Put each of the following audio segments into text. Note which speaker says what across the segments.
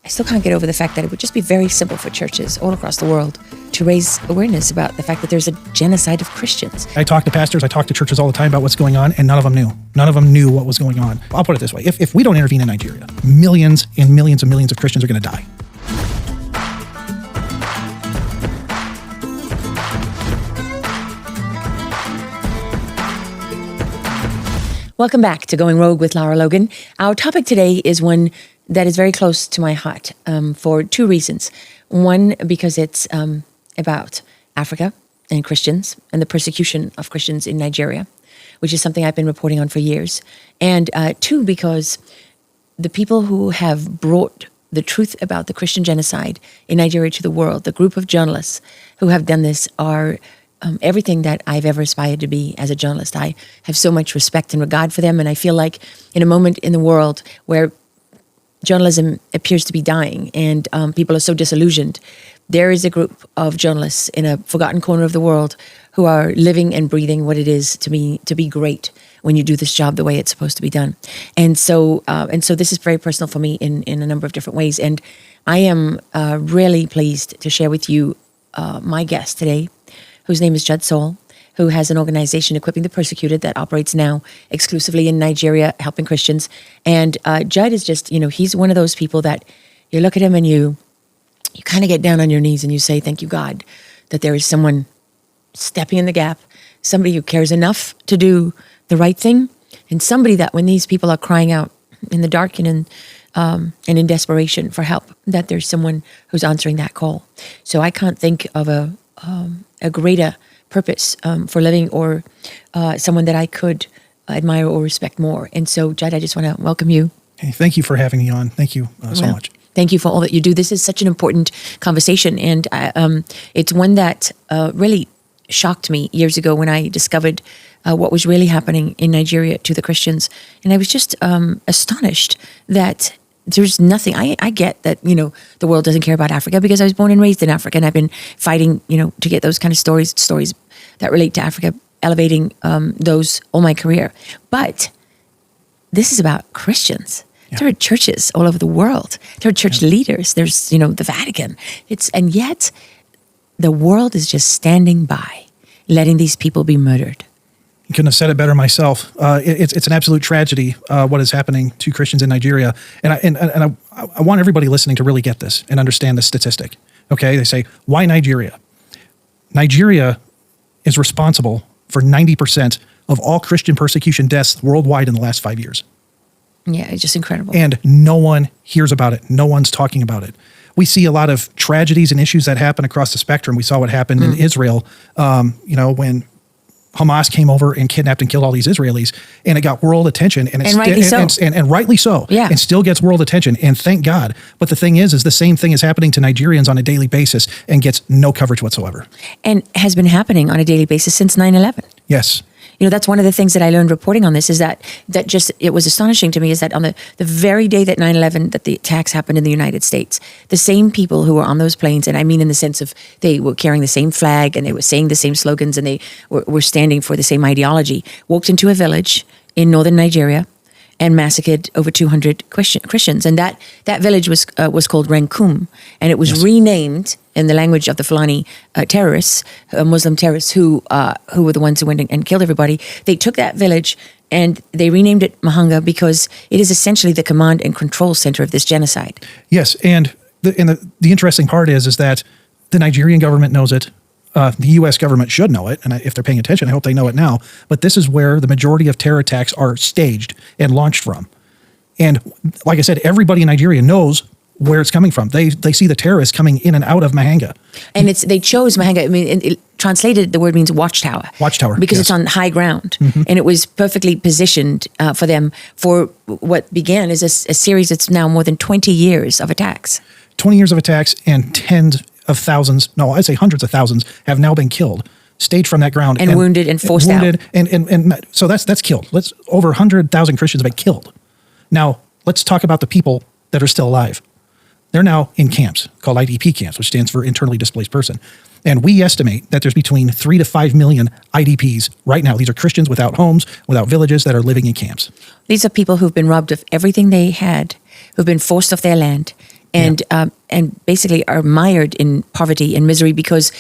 Speaker 1: I still can't get over the fact that it would just be very simple for churches all across the world to raise awareness about the fact that there's a genocide of Christians.
Speaker 2: I talk to pastors, I talk to churches all the time about what's going on, and none of them knew. None of them knew what was going on. I'll put it this way. If we don't intervene in Nigeria, millions and millions and millions of Christians are going to die.
Speaker 1: Welcome back to Going Rogue with Lara Logan. Our topic today is one that is very close to my heart for two reasons. One, because it's about Africa and Christians and the persecution of Christians in Nigeria, which is something I've been reporting on for years. And two, because the people who have brought the truth about the Christian genocide in Nigeria to the world, the group of journalists who have done this, are everything that I've ever aspired to be as a journalist. I have so much respect and regard for them, and I feel like in a moment in the world where journalism appears to be dying and people are so disillusioned, there is a group of journalists in a forgotten corner of the world who are living and breathing what it is to be great when you do this job the way it's supposed to be done. And so this is very personal for me in a number of different ways. And I am really pleased to share with you my guest today, whose name is Judd Saul, who has an organization, Equipping the Persecuted, that operates now exclusively in Nigeria, helping Christians. And Judd is just, he's one of those people that you look at him and you kind of get down on your knees and you say, thank you, God, that there is someone stepping in the gap, somebody who cares enough to do the right thing, and somebody that when these people are crying out in the dark and in desperation for help, that there's someone who's answering that call. So I can't think of a greater purpose for living or someone that I could admire or respect more. And so, Judd, I just want to welcome you.
Speaker 2: Hey, thank you for having me on. Thank you so much.
Speaker 1: Thank you for all that you do. This is such an important conversation, and it's one that really shocked me years ago when I discovered what was really happening in Nigeria to the Christians. And I was just astonished that there's nothing. I get that, the world doesn't care about Africa because I was born and raised in Africa, and I've been fighting, to get those kind of stories that relate to Africa, elevating those all my career. But this is about Christians. Yeah. There are churches all over the world. There are church leaders. There's, the Vatican. And yet the world is just standing by, letting these people be murdered.
Speaker 2: You couldn't have said it better myself. It's an absolute tragedy what is happening to Christians in Nigeria, and I want everybody listening to really get this and understand this statistic. Okay, they say, why Nigeria? Nigeria is responsible for 90% of all Christian persecution deaths worldwide in the last 5 years.
Speaker 1: Yeah, it's just incredible.
Speaker 2: And no one hears about it. No one's talking about it. We see a lot of tragedies and issues that happen across the spectrum. We saw what happened in Israel, when Hamas came over and kidnapped and killed all these Israelis, and it got world attention, and
Speaker 1: rightly so.
Speaker 2: And rightly so.
Speaker 1: Yeah.
Speaker 2: And still gets world attention, and thank God. But the thing is the same thing is happening to Nigerians on a daily basis and gets no coverage whatsoever.
Speaker 1: And has been happening on a daily basis since 9/11.
Speaker 2: Yes.
Speaker 1: That's one of the things that I learned reporting on this, is that just, it was astonishing to me, is that on the very day that 9/11, that the attacks happened in the United States, the same people who were on those planes, and I mean in the sense of they were carrying the same flag and they were saying the same slogans and they were standing for the same ideology, walked into a village in northern Nigeria and massacred over 200 Christians. And that village was called Rankum, and it was renamed in the language of the Fulani terrorists, Muslim terrorists who were the ones who went and killed everybody. They took that village and they renamed it Mahanga because it is essentially the command and control center of this genocide.
Speaker 2: Yes, and the interesting part is that the Nigerian government knows it. The U.S. government should know it, and if they're paying attention, I hope they know it now. But this is where the majority of terror attacks are staged and launched from. And like I said, everybody in Nigeria knows where it's coming from. They see the terrorists coming in and out of Mahanga.
Speaker 1: And they chose Mahanga. I mean, translated, the word means watchtower.
Speaker 2: Watchtower,
Speaker 1: because
Speaker 2: yes.
Speaker 1: It's on high ground, and it was perfectly positioned for them for what began as a series that's now more than 20 years of attacks.
Speaker 2: 20 years of attacks, and tens of thousands, no, I'd say hundreds of thousands, have now been killed, staged from that ground.
Speaker 1: And wounded and forced out.
Speaker 2: And so that's killed. Over 100,000 Christians have been killed. Now, let's talk about the people that are still alive. They're now in camps called IDP camps, which stands for Internally Displaced Person. And we estimate that there's between 3 to 5 million IDPs right now. These are Christians without homes, without villages, that are living in camps.
Speaker 1: These are people who've been robbed of everything they had, who've been forced off their land, and basically are mired in poverty and misery because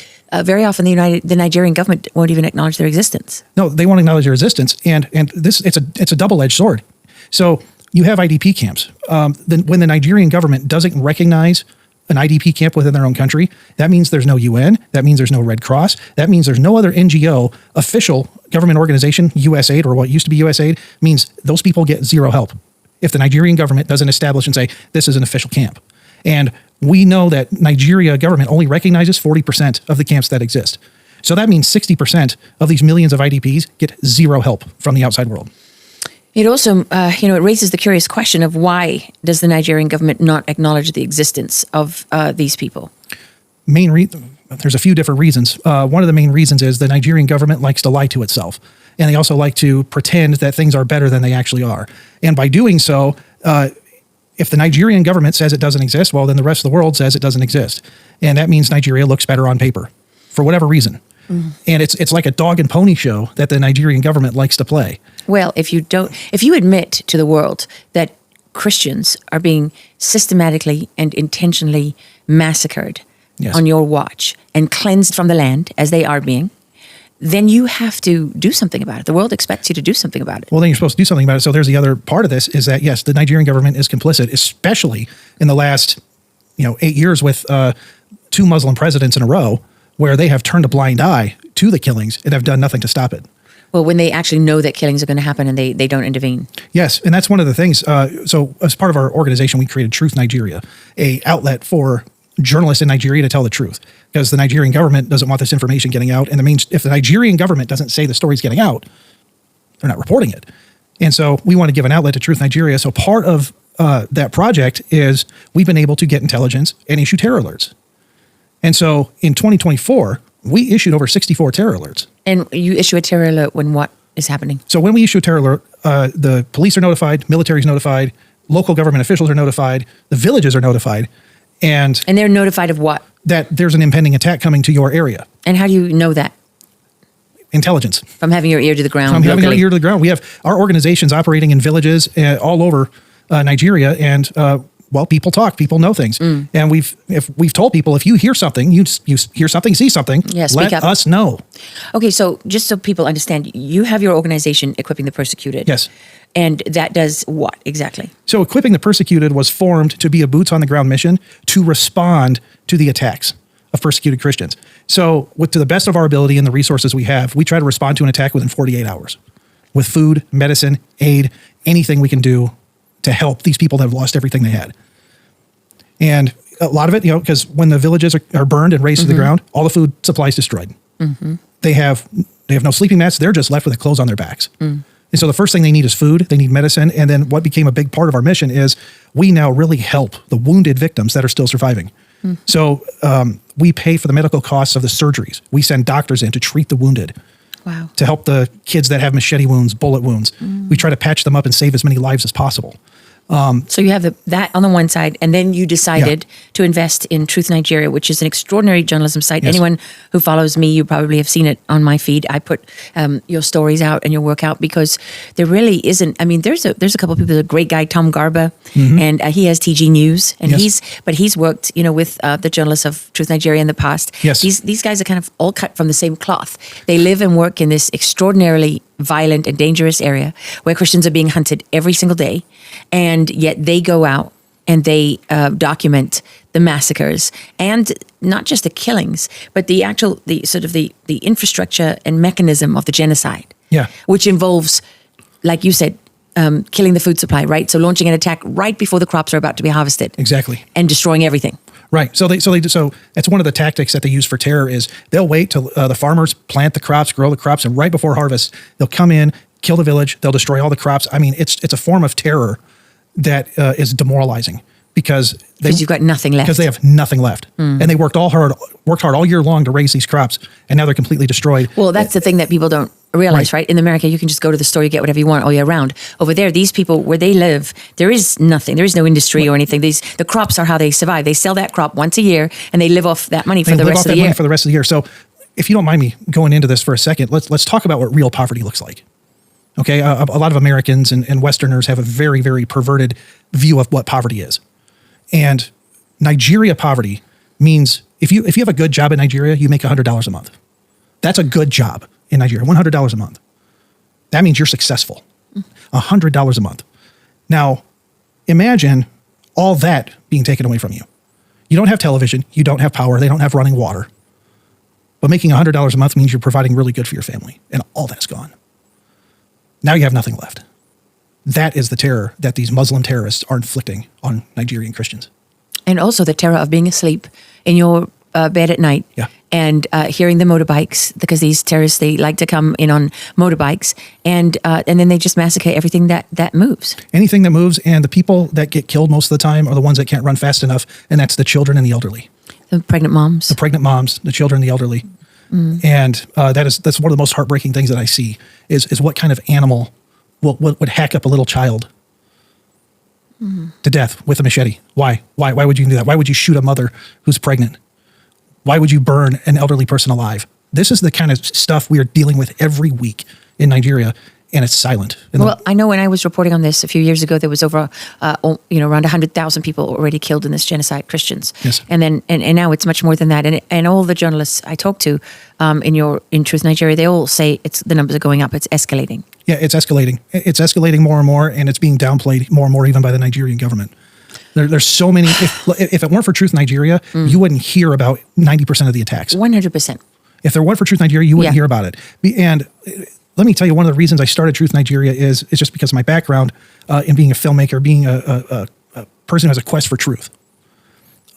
Speaker 1: very often the Nigerian government won't even acknowledge their existence.
Speaker 2: No, they won't acknowledge their existence, and this it's a double-edged sword. So you have IDP camps. Then when the Nigerian government doesn't recognize an IDP camp within their own country, that means there's no UN, that means there's no Red Cross, that means there's no other NGO, official government organization, USAID, or what used to be USAID, means those people get zero help if the Nigerian government doesn't establish and say, this is an official camp. And we know that Nigeria government only recognizes 40% of the camps that exist. So that means 60% of these millions of IDPs get zero help from the outside world.
Speaker 1: It also, it raises the curious question of why does the Nigerian government not acknowledge the existence of these people?
Speaker 2: There's a few different reasons. One of the main reasons is the Nigerian government likes to lie to itself. And they also like to pretend that things are better than they actually are. And by doing so, if the Nigerian government says it doesn't exist, well, then the rest of the world says it doesn't exist. And that means Nigeria looks better on paper for whatever reason. And it's like a dog and pony show that the Nigerian government likes to play.
Speaker 1: Well, if you admit to the world that Christians are being systematically and intentionally massacred on your watch and cleansed from the land as they are being, then you have to do something about it. The world expects you to do something about it.
Speaker 2: Well, then you're supposed to do something about it. So there's the other part of this is that, yes, the Nigerian government is complicit, especially in the last 8 years with 2 Muslim presidents in a row, where they have turned a blind eye to the killings and have done nothing to stop it.
Speaker 1: Well, when they actually know that killings are going to happen and they don't intervene.
Speaker 2: Yes, and that's one of the things. So as part of our organization, we created Truth Nigeria, a outlet for journalists in Nigeria to tell the truth, because the Nigerian government doesn't want this information getting out. And if the Nigerian government doesn't say the story's getting out, they're not reporting it. And so we want to give an outlet to Truth Nigeria. So part of that project is we've been able to get intelligence and issue terror alerts. And so in 2024, we issued over 64 terror alerts.
Speaker 1: And you issue a terror alert when what is happening?
Speaker 2: So when we issue a terror alert, the police are notified, military is notified, local government officials are notified, the villages are notified. And
Speaker 1: they're notified of what?
Speaker 2: That there's an impending attack coming to your area.
Speaker 1: And how do you know that?
Speaker 2: Intelligence.
Speaker 1: From having your ear to the ground.
Speaker 2: From having our ear to the ground. We have our organizations operating in villages all over Nigeria, and people talk, people know things. And we've told people, if you hear something, you hear something, see something, let us know. Okay,
Speaker 1: so just so people understand, you have your organization, Equipping the Persecuted.
Speaker 2: Yes.
Speaker 1: And that does what exactly?
Speaker 2: So Equipping the Persecuted was formed to be a boots-on-the-ground mission to respond to the attacks of persecuted Christians. So to the best of our ability and the resources we have, we try to respond to an attack within 48 hours with food, medicine, aid, anything we can do to help these people that have lost everything they had. And a lot of it, because when the villages are burned and razed to the ground, all the food supply is destroyed. They have no sleeping mats. They're just left with the clothes on their backs. And so the first thing they need is food. They need medicine. And then what became a big part of our mission is we now really help the wounded victims that are still surviving. So we pay for the medical costs of the surgeries. We send doctors in to treat the wounded.
Speaker 1: Wow.
Speaker 2: To help the kids that have machete wounds, bullet wounds. We try to patch them up and save as many lives as possible.
Speaker 1: So you have that on the one side, and then you decided to invest in Truth Nigeria, which is an extraordinary journalism site.
Speaker 2: Yes.
Speaker 1: Anyone who follows me, you probably have seen it on my feed. I put your stories out and your work out because there really isn't. I mean, there's a couple of people. There's a great guy, Tom Garba, and he has TG News, and he's worked with the journalists of Truth Nigeria in the past.
Speaker 2: Yes.
Speaker 1: These guys are kind of all cut from the same cloth. They live and work in this extraordinarily violent and dangerous area where Christians are being hunted every single day, and yet they go out and they document the massacres and not just the killings, but the infrastructure and mechanism of the genocide.
Speaker 2: Yeah,
Speaker 1: which involves, like you said, killing the food supply, right? So launching an attack right before the crops are about to be harvested.
Speaker 2: Exactly.
Speaker 1: And destroying everything.
Speaker 2: Right. So that's one of the tactics that they use for terror is they'll wait till the farmers plant the crops, grow the crops, and right before harvest, they'll come in, kill the village, they'll destroy all the crops. I mean, it's a form of terror that is demoralizing because
Speaker 1: you've got nothing left.
Speaker 2: Because they have nothing left. And they worked hard all year long to raise these crops, and now they're completely destroyed.
Speaker 1: Well, that's the thing that people don't realize, right? In America, you can just go to the store, you get whatever you want all year round. Over there, these people, where they live, there is nothing. There is no industry or anything. The crops are how they survive. They sell that crop once a year, and they live off that money for the rest of the year.
Speaker 2: For the rest of the year. So if you don't mind me going into this for a second, let's talk about what real poverty looks like. Okay, a lot of Americans and Westerners have a very, very perverted view of what poverty is. And Nigeria poverty means if you have a good job in Nigeria, you make $100 a month. That's a good job in Nigeria, $100 a month. That means you're successful. $100 a month. Now, imagine all that being taken away from you. You don't have television. You don't have power. They don't have running water. But making $100 a month means you're providing really good for your family, and all that's gone. Now you have nothing left. That is the terror that these Muslim terrorists are inflicting on Nigerian Christians.
Speaker 1: And also the terror of being asleep in your bed at night and hearing the motorbikes, because these terrorists, they like to come in on motorbikes, and then they just massacre everything that moves.
Speaker 2: Anything that moves, and the people that get killed most of the time are the ones that can't run fast enough, and that's the children and the elderly.
Speaker 1: The pregnant moms.
Speaker 2: The pregnant moms, the children, the elderly. And that's one of the most heartbreaking things that I see is what kind of animal would hack up a little child to death with a machete. Why? Why would you do that? Why would you shoot a mother who's pregnant? Why would you burn an elderly person alive? This is the kind of stuff we are dealing with every week in Nigeria, and it's silent.
Speaker 1: Well, I know when I was reporting on this a few years ago, there was over, around 100,000 people already killed in this genocide, Christians.
Speaker 2: Yes.
Speaker 1: And then, and now it's much more than that. And all the journalists I talk to in Truth Nigeria, they all say the numbers are going up. It's escalating. Yeah,
Speaker 2: it's escalating. It's escalating more and more, and it's being downplayed more and more even by the Nigerian government. There's so many. If it weren't for Truth Nigeria, you wouldn't hear about 90% of the attacks.
Speaker 1: 100%.
Speaker 2: If there weren't for Truth Nigeria, you wouldn't hear about it. And let me tell you, one of the reasons I started Truth Nigeria is just because of my background in being a filmmaker, being a person who has a quest for truth.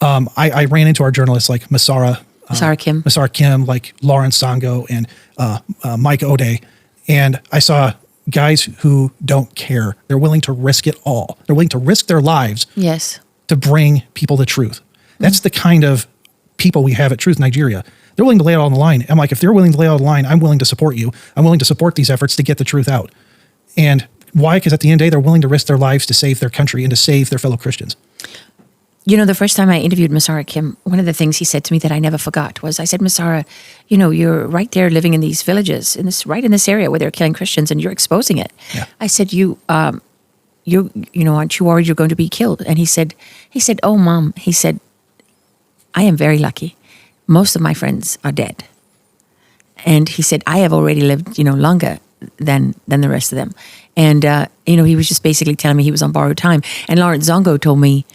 Speaker 2: I ran into our journalists like Masara Kim, like Lawrence Sango, and Mike O'Day, and I saw guys who don't care. They're willing to risk it all. They're willing to risk their lives to bring people to truth. That's the kind of people we have at Truth Nigeria. They're willing to lay it all on the line. I'm like, if they're willing to lay it all on the line, I'm willing to support you. I'm willing to support these efforts to get the truth out. And why? Because at the end of the day, they're willing to risk their lives to save their country and to save their fellow Christians.
Speaker 1: You know, the first time I interviewed Masara Kim, one of the things he said to me that I never forgot was, I said, Masara, you're right there living in these villages, right in this area where they're killing Christians, and you're exposing it.
Speaker 2: Yeah.
Speaker 1: I said, aren't you worried you're going to be killed? And he said, oh, Mom, he said, I am very lucky. Most of my friends are dead. And he said, I have already lived, longer than the rest of them. And, he was just basically telling me he was on borrowed time. And Lawrence Zongo told me,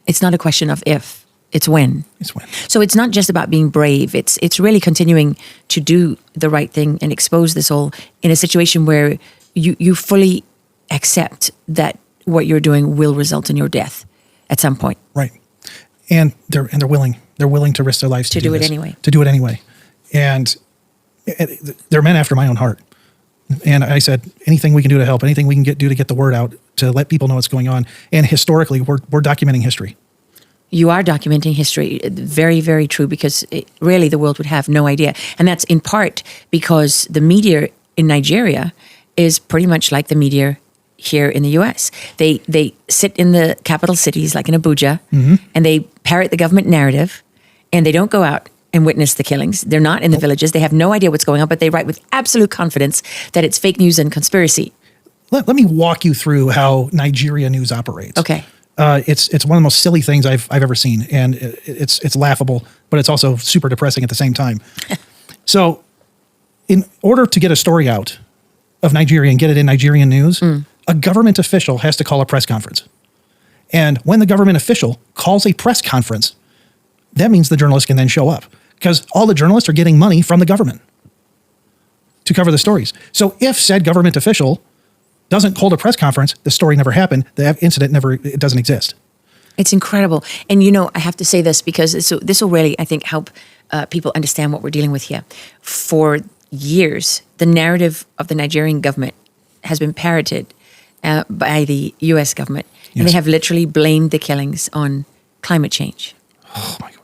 Speaker 1: it's not a question of if, it's when.
Speaker 2: It's when.
Speaker 1: So it's not just about being brave. It's really continuing to do the right thing and expose this all in a situation where you fully accept that what you're doing will result in your death at some point.
Speaker 2: Right. And they're willing. They're willing to risk their lives to do
Speaker 1: it
Speaker 2: this,
Speaker 1: anyway.
Speaker 2: To do it anyway. And they're men after my own heart. And I said, anything we can do to help, anything we can do to get the word out, to let people know what's going on. And historically, we're documenting history.
Speaker 1: You are documenting history. Very, very true, because really the world would have no idea. And that's in part because the media in Nigeria is pretty much like the media here in the U.S. They sit in the capital cities like in Abuja, and they parrot the government narrative, and they don't go out and witness the killings. They're not in the villages. They have no idea what's going on, but they write with absolute confidence that it's fake news and conspiracy.
Speaker 2: Let me walk you through how Nigeria news operates.
Speaker 1: Okay.
Speaker 2: It's one of the most silly things I've ever seen, and it's laughable, but it's also super depressing at the same time. So, in order to get a story out of Nigeria and get it in Nigerian news, a government official has to call a press conference. And when the government official calls a press conference, that means the journalist can then show up, because all the journalists are getting money from the government to cover the stories. So if said government official doesn't hold a press conference, the story never happened, the incident it doesn't exist.
Speaker 1: It's incredible. And, I have to say this because this will really, I think, help people understand what we're dealing with here. For years, the narrative of the Nigerian government has been parroted by the U.S. government. Yes. And they have literally blamed the killings on climate change.
Speaker 2: Oh, my God.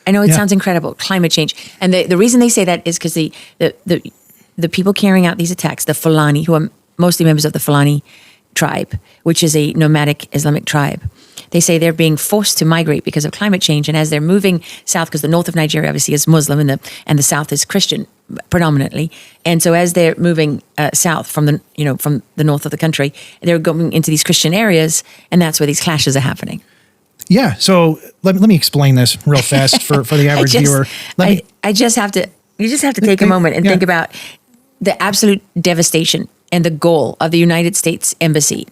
Speaker 1: I know it sounds incredible, climate change. And the reason they say that is because the people carrying out these attacks, the Fulani, who are mostly members of the Fulani tribe, which is a nomadic Islamic tribe, they say they're being forced to migrate because of climate change. And as they're moving south, because the north of Nigeria obviously is Muslim and the south is Christian predominantly. And so as they're moving south from the north of the country, they're going into these Christian areas, and that's where these clashes are happening.
Speaker 2: Yeah. So let me explain this real fast for the average viewer.
Speaker 1: You just have to take a moment and think about the absolute devastation and the goal of the United States Embassy,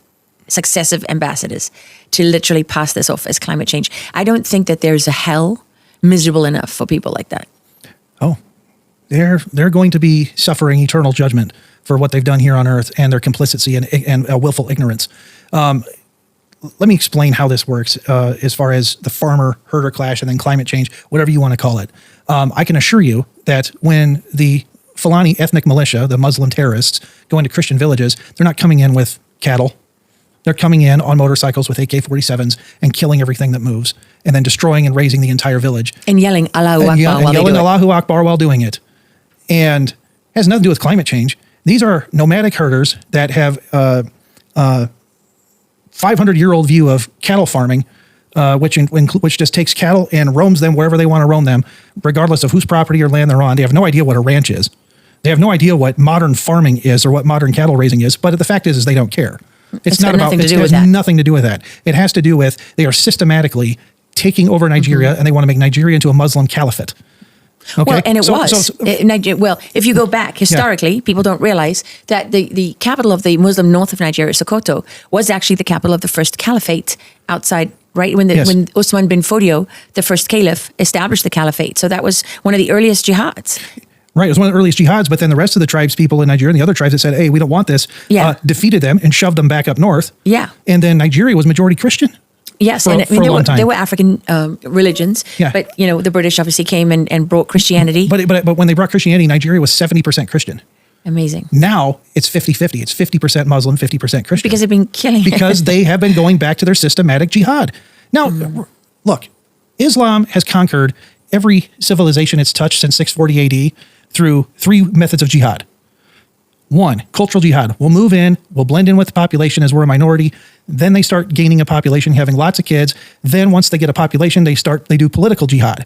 Speaker 1: successive ambassadors, to literally pass this off as climate change. I don't think that there's a hell miserable enough for people like that.
Speaker 2: Oh, they're going to be suffering eternal judgment for what they've done here on earth and their complicity and willful ignorance. Let me explain how this works as far as the farmer-herder clash and then climate change, whatever you want to call it. I can assure you that when the Fulani ethnic militia, the Muslim terrorists, go into Christian villages, they're not coming in with cattle. They're coming in on motorcycles with AK-47s and killing everything that moves and then destroying and razing the entire village.
Speaker 1: And yelling Allahu Akbar
Speaker 2: and yelling Allahu Akbar while doing it. And has nothing to do with climate change. These are nomadic herders that have 500-year-old view of cattle farming, which just takes cattle and roams them wherever they want to roam them, regardless of whose property or land they're on. They have no idea what a ranch is. They have no idea what modern farming is or what modern cattle raising is. But the fact is they don't care. It's not about. It has nothing to do with that. It has to do with they are systematically taking over Nigeria and they want to make Nigeria into a Muslim caliphate. Okay?
Speaker 1: Well, and if you go back historically, people don't realize that the capital of the Muslim north of Nigeria, Sokoto, was actually the capital of the first caliphate outside, right? When Usman bin Fodio, the first caliph, established the caliphate. So that was one of the earliest jihads.
Speaker 2: Right, it was one of the earliest jihads, but then the rest of the tribes people in Nigeria and the other tribes that said, hey, we don't want this, defeated them and shoved them back up north.
Speaker 1: Yeah.
Speaker 2: And then Nigeria was majority Christian.
Speaker 1: Yes,
Speaker 2: for
Speaker 1: there were African religions, but the British obviously came and brought Christianity.
Speaker 2: But when they brought Christianity, Nigeria was 70% Christian.
Speaker 1: Amazing.
Speaker 2: Now it's 50-50. It's 50% Muslim, 50% Christian.
Speaker 1: Because they've been killing.
Speaker 2: Because they have been going back to their systematic jihad. Now, look, Islam has conquered every civilization it's touched since 640 AD through three methods of jihad. One, cultural jihad. We'll move in, we'll blend in with the population as we're a minority. Then they start gaining a population, having lots of kids. Then once they get a population, they do political jihad.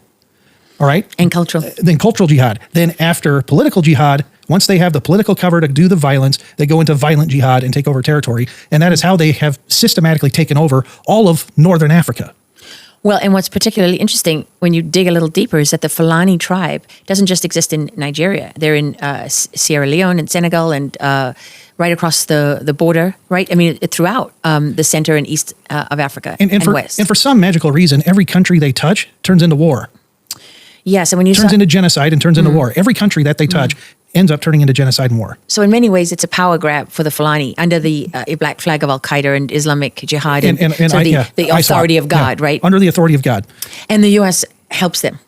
Speaker 2: All right?
Speaker 1: And cultural.
Speaker 2: Then cultural jihad. Then after political jihad, once they have the political cover to do the violence, they go into violent jihad and take over territory. And that is how they have systematically taken over all of northern Africa.
Speaker 1: Well, and what's particularly interesting when you dig a little deeper is that the Fulani tribe doesn't just exist in Nigeria. They're in Sierra Leone and Senegal and right across the border, right? I mean, throughout the center and east of Africa and west.
Speaker 2: And for some magical reason, every country they touch turns into war.
Speaker 1: Yes, and when you
Speaker 2: turns into genocide and turns into war. Every country that they touch ends up turning into genocide and war.
Speaker 1: So in many ways, it's a power grab for the Fulani under the black flag of Al-Qaeda and Islamic Jihad and the authority of God, right?
Speaker 2: Under the authority of God.
Speaker 1: And the U.S. helps them.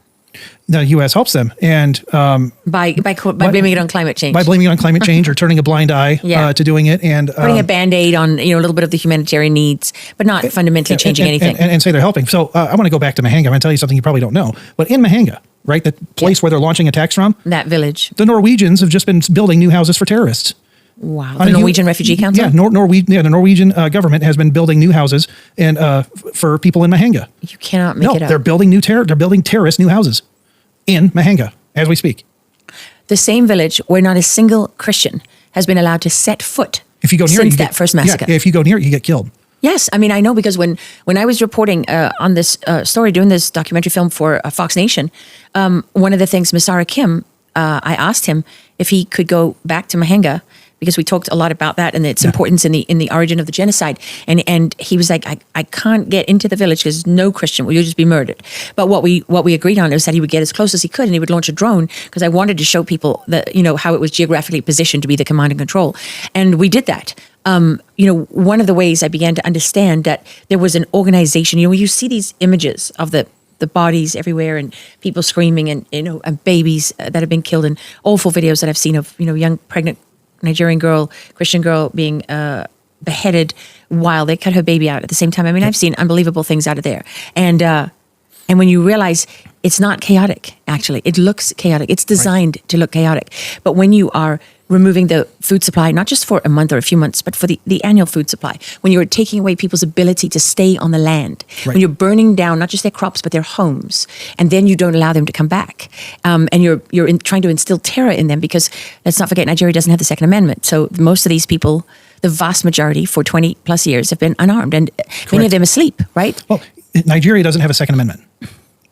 Speaker 2: The U.S. helps them, and
Speaker 1: by blaming it on climate change.
Speaker 2: By blaming it on climate change or turning a blind eye to doing it, and
Speaker 1: putting a Band-Aid on a little bit of the humanitarian needs, but not fundamentally changing anything.
Speaker 2: And say they're helping. So I want to go back to Mahanga. I'm going to tell you something you probably don't know, but in Mahanga, right, the place where they're launching attacks from,
Speaker 1: that village,
Speaker 2: the Norwegians have just been building new houses for terrorists.
Speaker 1: Wow, the Norwegian Refugee Council.
Speaker 2: Yeah, the Norwegian government has been building new houses and for people in Mahanga.
Speaker 1: You cannot make it up.
Speaker 2: They're building terrorist new houses in Mahanga as we speak.
Speaker 1: The same village where not a single Christian has been allowed to set foot since that first massacre.
Speaker 2: If you go near it, you get killed.
Speaker 1: Yes, I mean, I know because when I was reporting on this story, doing this documentary film for Fox Nation, one of the things, Masara Kim, I asked him if he could go back to Mahanga because we talked a lot about that and its importance in the origin of the genocide. And he was like, I can't get into the village because no Christian, you'll just be murdered. But what we agreed on is that he would get as close as he could and he would launch a drone because I wanted to show people that, how it was geographically positioned to be the command and control. And we did that. One of the ways I began to understand that there was an organization, when you see these images of the bodies everywhere and people screaming and, and babies that have been killed and awful videos that I've seen of, young pregnant Nigerian girl, Christian girl being beheaded while they cut her baby out at the same time. I mean, I've seen unbelievable things out of there. And when you realize it's not chaotic, actually, it looks chaotic. It's designed to look chaotic. But when you are removing the food supply, not just for a month or a few months, but for the annual food supply, when you're taking away people's ability to stay on the land, when you're burning down not just their crops, but their homes, and then you don't allow them to come back, and you're trying to instill terror in them because, let's not forget, Nigeria doesn't have the Second Amendment. So most of these people, the vast majority for 20 plus years have been unarmed and many of them asleep, right?
Speaker 2: Well, Nigeria doesn't have a Second Amendment.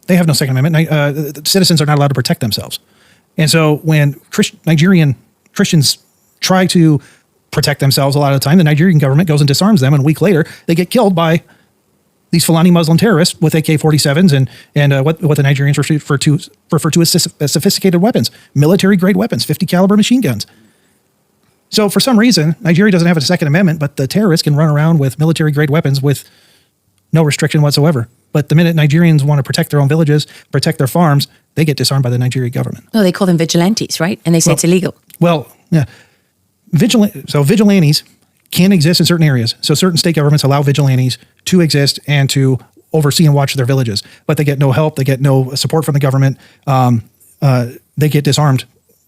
Speaker 2: They have no Second Amendment. Citizens are not allowed to protect themselves. And so when Nigerian Christians try to protect themselves, a lot of the time, the Nigerian government goes and disarms them, and a week later, they get killed by these Fulani Muslim terrorists with AK-47s and what the Nigerians refer to as sophisticated weapons, military-grade weapons, 50-caliber machine guns. So for some reason, Nigeria doesn't have a Second Amendment, but the terrorists can run around with military-grade weapons with no restriction whatsoever. But the minute Nigerians want to protect their own villages, protect their farms, they get disarmed by the Nigerian government.
Speaker 1: No, they call them vigilantes, right? And they say it's illegal.
Speaker 2: Well, yeah. Vigilantes can exist in certain areas. So certain state governments allow vigilantes to exist and to oversee and watch their villages, but they get no help. They get no support from the government. They get disarmed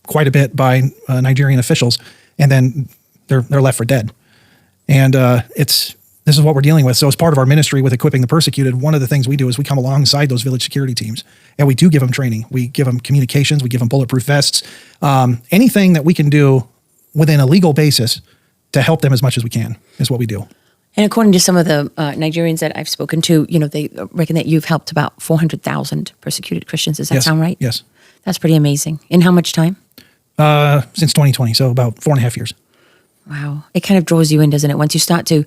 Speaker 2: quite a bit by Nigerian officials, and then they're left for dead. And this is what we're dealing with. So as part of our ministry with Equipping the Persecuted, one of the things we do is we come alongside those village security teams, and we do give them training. We give them communications. We give them bulletproof vests. Anything that we can do within a legal basis to help them as much as we can is what we do.
Speaker 1: And according to some of the Nigerians that I've spoken to, they reckon that you've helped about 400,000 persecuted Christians. Does that sound right?
Speaker 2: Yes.
Speaker 1: That's pretty amazing. In how much time?
Speaker 2: Since 2020, so about 4.5 years.
Speaker 1: Wow. It kind of draws you in, doesn't it? Once you start to,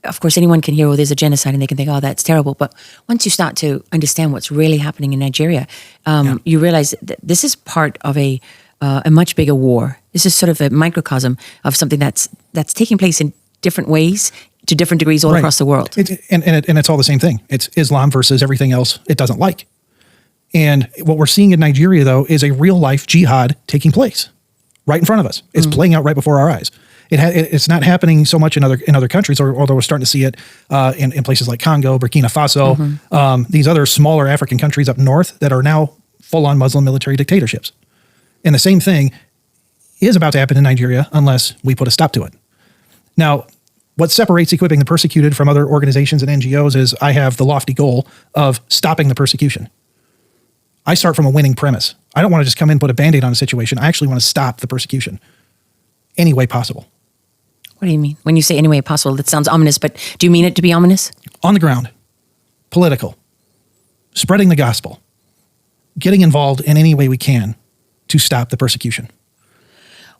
Speaker 1: of course, anyone can hear, there's a genocide, and they can think, oh, that's terrible. But once you start to understand what's really happening in Nigeria, you realize that this is part of a much bigger war. This is sort of a microcosm of something that's taking place in different ways to different degrees all across the world.
Speaker 2: And it's all the same thing. It's Islam versus everything else it doesn't like. And what we're seeing in Nigeria, though, is a real-life jihad taking place right in front of us. It's playing out right before our eyes. It's not happening so much in other countries, although we're starting to see it in places like Congo, Burkina Faso, these other smaller African countries up north that are now full-on Muslim military dictatorships. And the same thing is about to happen in Nigeria unless we put a stop to it. Now, what separates Equipping the Persecuted from other organizations and NGOs is I have the lofty goal of stopping the persecution. I start from a winning premise. I don't want to just come in and put a Band-Aid on a situation. I actually want to stop the persecution any way possible.
Speaker 1: What do you mean? When you say any way possible, that sounds ominous, but do you mean it to be ominous?
Speaker 2: On the ground, political, spreading the gospel, getting involved in any way we can to stop the persecution.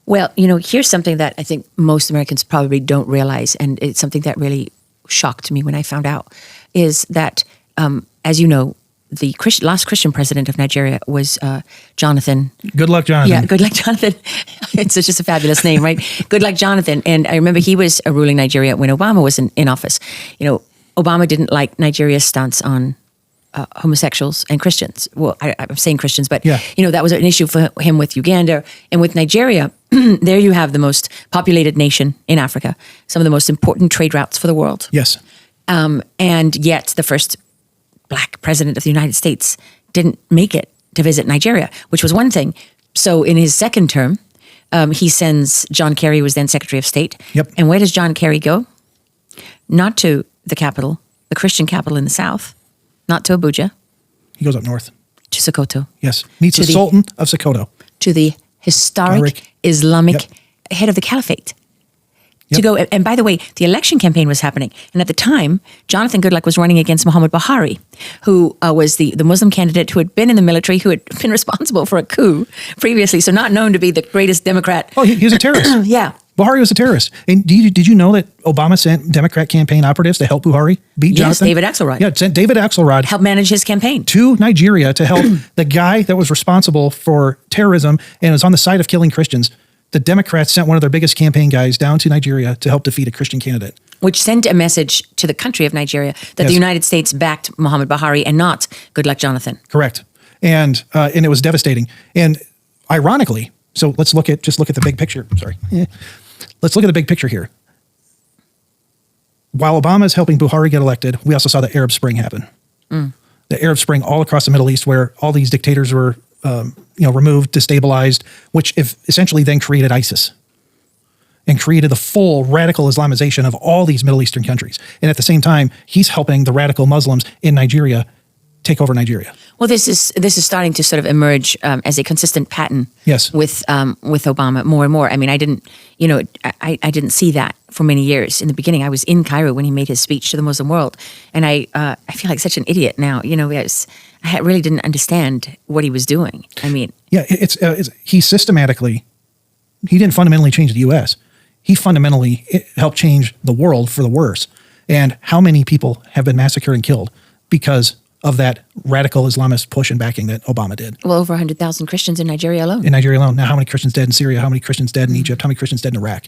Speaker 1: Well, here's something that I think most Americans probably don't realize, and it's something that really shocked me when I found out, is that, as you know, the last Christian president of Nigeria was Jonathan.
Speaker 2: Good luck, Jonathan.
Speaker 1: Yeah, good luck, Jonathan. It's just a fabulous name, right? Good luck, Jonathan. And I remember he was ruling Nigeria when Obama was in office. Obama didn't like Nigeria's stance on homosexuals and Christians. Well, I'm saying Christians, but that was an issue for him with Uganda and with Nigeria. There you have the most populated nation in Africa, some of the most important trade routes for the world.
Speaker 2: Yes.
Speaker 1: And yet the first Black president of the United States didn't make it to visit Nigeria, which was one thing. So in his second term, he sends John Kerry, who was then Secretary of State.
Speaker 2: Yep.
Speaker 1: And where does John Kerry go? Not to the capital, the Christian capital in the south, not to Abuja.
Speaker 2: He goes up north.
Speaker 1: To Sokoto.
Speaker 2: Yes. Meets the Sultan of Sokoto.
Speaker 1: To the historic Islamic head of the caliphate. To go, and by the way, the election campaign was happening. And at the time, Jonathan Goodluck was running against Muhammad Buhari, who was the Muslim candidate who had been in the military, who had been responsible for a coup previously, so not known to be the greatest Democrat.
Speaker 2: Oh, he was a terrorist.
Speaker 1: Yeah.
Speaker 2: Buhari was a terrorist. And did you know that Obama sent Democrat campaign operatives to help Buhari beat Jonathan?
Speaker 1: Yes, David Axelrod.
Speaker 2: Yeah, sent David Axelrod.
Speaker 1: Help manage his campaign.
Speaker 2: To Nigeria to help the guy that was responsible for terrorism and was on the side of killing Christians. The Democrats sent one of their biggest campaign guys down to Nigeria to help defeat a Christian candidate.
Speaker 1: Which sent a message to the country of Nigeria that the United States backed Muhammad Buhari and not Good Luck Jonathan.
Speaker 2: Correct. And it was devastating. And ironically, so let's look at the big picture. Sorry. Let's look at the big picture here. While Obama is helping Buhari get elected, we also saw the Arab Spring happen. The Arab Spring all across the Middle East, where all these dictators were removed, destabilized, which essentially then created ISIS and created the full radical Islamization of all these Middle Eastern countries. And at the same time, he's helping the radical Muslims in Nigeria take over Nigeria.
Speaker 1: Well, this is starting to sort of emerge as a consistent pattern.
Speaker 2: Yes.
Speaker 1: With Obama more and more. I mean, I didn't see that for many years. In the beginning, I was in Cairo when he made his speech to the Muslim world, and I feel like such an idiot now. I really didn't understand what he was doing. I mean,
Speaker 2: yeah, he didn't fundamentally change the U.S. He fundamentally helped change the world for the worse. And how many people have been massacred and killed because of that radical Islamist push and backing that Obama did?
Speaker 1: Well, over 100,000 Christians in Nigeria alone.
Speaker 2: Now, how many Christians dead in Syria? How many Christians dead in Egypt? How many Christians dead in Iraq?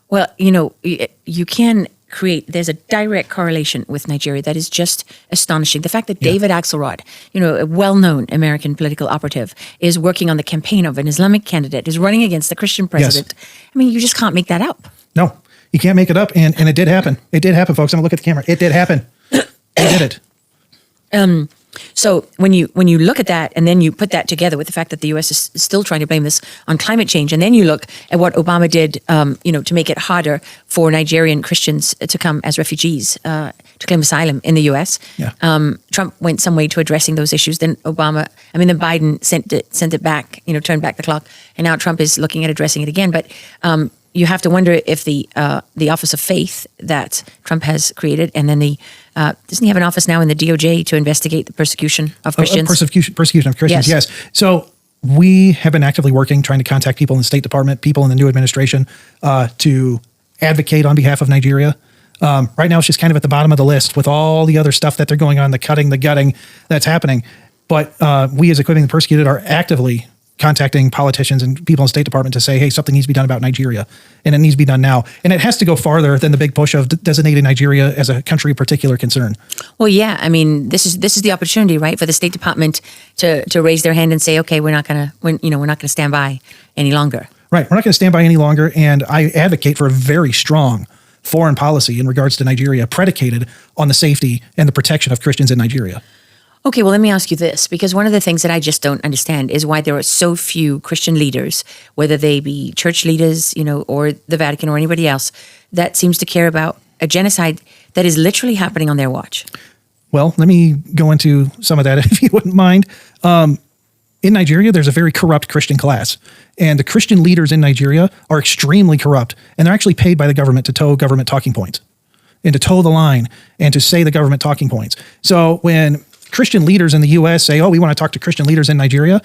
Speaker 1: Well, you can there's a direct correlation with Nigeria that is just astonishing. The fact that David Axelrod, a well-known American political operative, is working on the campaign of an Islamic candidate, is running against the Christian president. Yes. I mean, you just can't make that up.
Speaker 2: No, you can't make it up. And it did happen. It did happen, folks. I'm going to look at the camera. It did happen. They did it.
Speaker 1: So when you look at that and then you put that together with the fact that the U.S. is still trying to blame this on climate change, and then you look at what Obama did, to make it harder for Nigerian Christians to come as refugees to claim asylum in the U.S.
Speaker 2: Yeah.
Speaker 1: Trump went some way to addressing those issues. Then then Biden sent it back, turned back the clock, and now Trump is looking at addressing it again. But you have to wonder if the Office of Faith that Trump has created, and then doesn't he have an office now in the DOJ to investigate the persecution of Christians?
Speaker 2: Persecution of Christians, yes. So we have been actively working, trying to contact people in the State Department, people in the new administration, to advocate on behalf of Nigeria. Right now, it's just kind of at the bottom of the list with all the other stuff that they're going on, the cutting, the gutting that's happening. But we as Equipping the Persecuted are actively contacting politicians and people in the State Department to say, hey, something needs to be done about Nigeria, and it needs to be done now. And it has to go farther than the big push of designating Nigeria as a country of particular concern. Well,
Speaker 1: yeah, I mean, this is the opportunity, right, for the State Department to raise their hand and say, okay, we're not going to stand by any longer.
Speaker 2: Right, we're not going to stand by any longer, and I advocate for a very strong foreign policy in regards to Nigeria, predicated on the safety and the protection of Christians in Nigeria.
Speaker 1: Okay, well, let me ask you this, because one of the things that I just don't understand is why there are so few Christian leaders, whether they be church leaders, or the Vatican or anybody else, that seems to care about a genocide that is literally happening on their watch.
Speaker 2: Well, let me go into some of that, if you wouldn't mind. In Nigeria, there's a very corrupt Christian class, and the Christian leaders in Nigeria are extremely corrupt, and they're actually paid by the government to toe government talking points, and to toe the line, and to say the government talking points. So when Christian leaders in the U.S. say, oh, we want to talk to Christian leaders in Nigeria,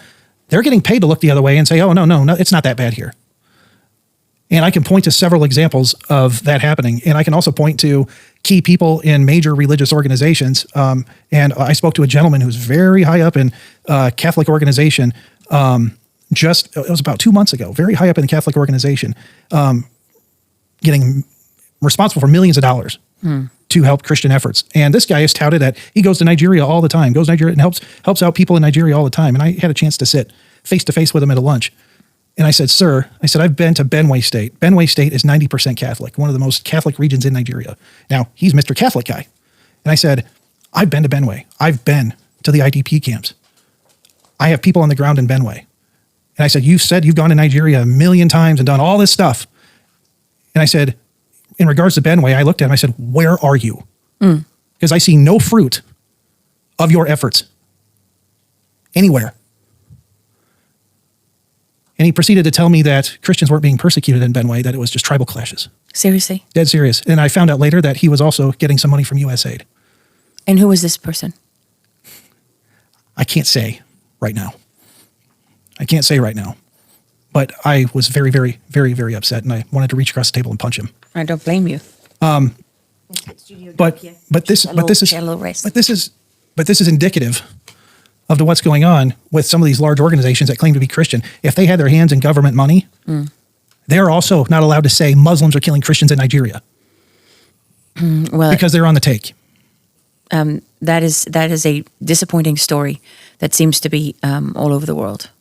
Speaker 2: they're getting paid to look the other way and say, oh, no, it's not that bad here. And I can point to several examples of that happening. And I can also point to key people in major religious organizations. And I spoke to a gentleman who's very high up in a Catholic organization. It was about 2 months ago, very high up in the Catholic organization, getting responsible for millions of dollars to help Christian efforts. And this guy is touted that he goes to Nigeria all the time, goes to Nigeria and helps out people in Nigeria all the time. And I had a chance to sit face to face with him at a lunch. And I said, sir, I've been to Benue State. Benue State is 90% Catholic, one of the most Catholic regions in Nigeria. Now, he's Mr. Catholic guy. And I said, I've been to Benue. I've been to the IDP camps. I have people on the ground in Benue. And I said, you've gone to Nigeria a million times and done all this stuff. And I said, in regards to Benue, I looked at him, I said, where are you? Because I see no fruit of your efforts anywhere. And he proceeded to tell me that Christians weren't being persecuted in Benue, that it was just tribal clashes.
Speaker 1: Seriously?
Speaker 2: Dead serious. And I found out later that he was also getting some money from USAID.
Speaker 1: And who was this person?
Speaker 2: I can't say right now. But I was very, very, very, very upset, and I wanted to reach across the table and punch him.
Speaker 1: I don't blame you.
Speaker 2: But this is indicative of what's going on with some of these large organizations that claim to be Christian. If they had their hands in government money, they're also not allowed to say Muslims are killing Christians in Nigeria. Because they're on the take.
Speaker 1: That is a disappointing story that seems to be all over the world.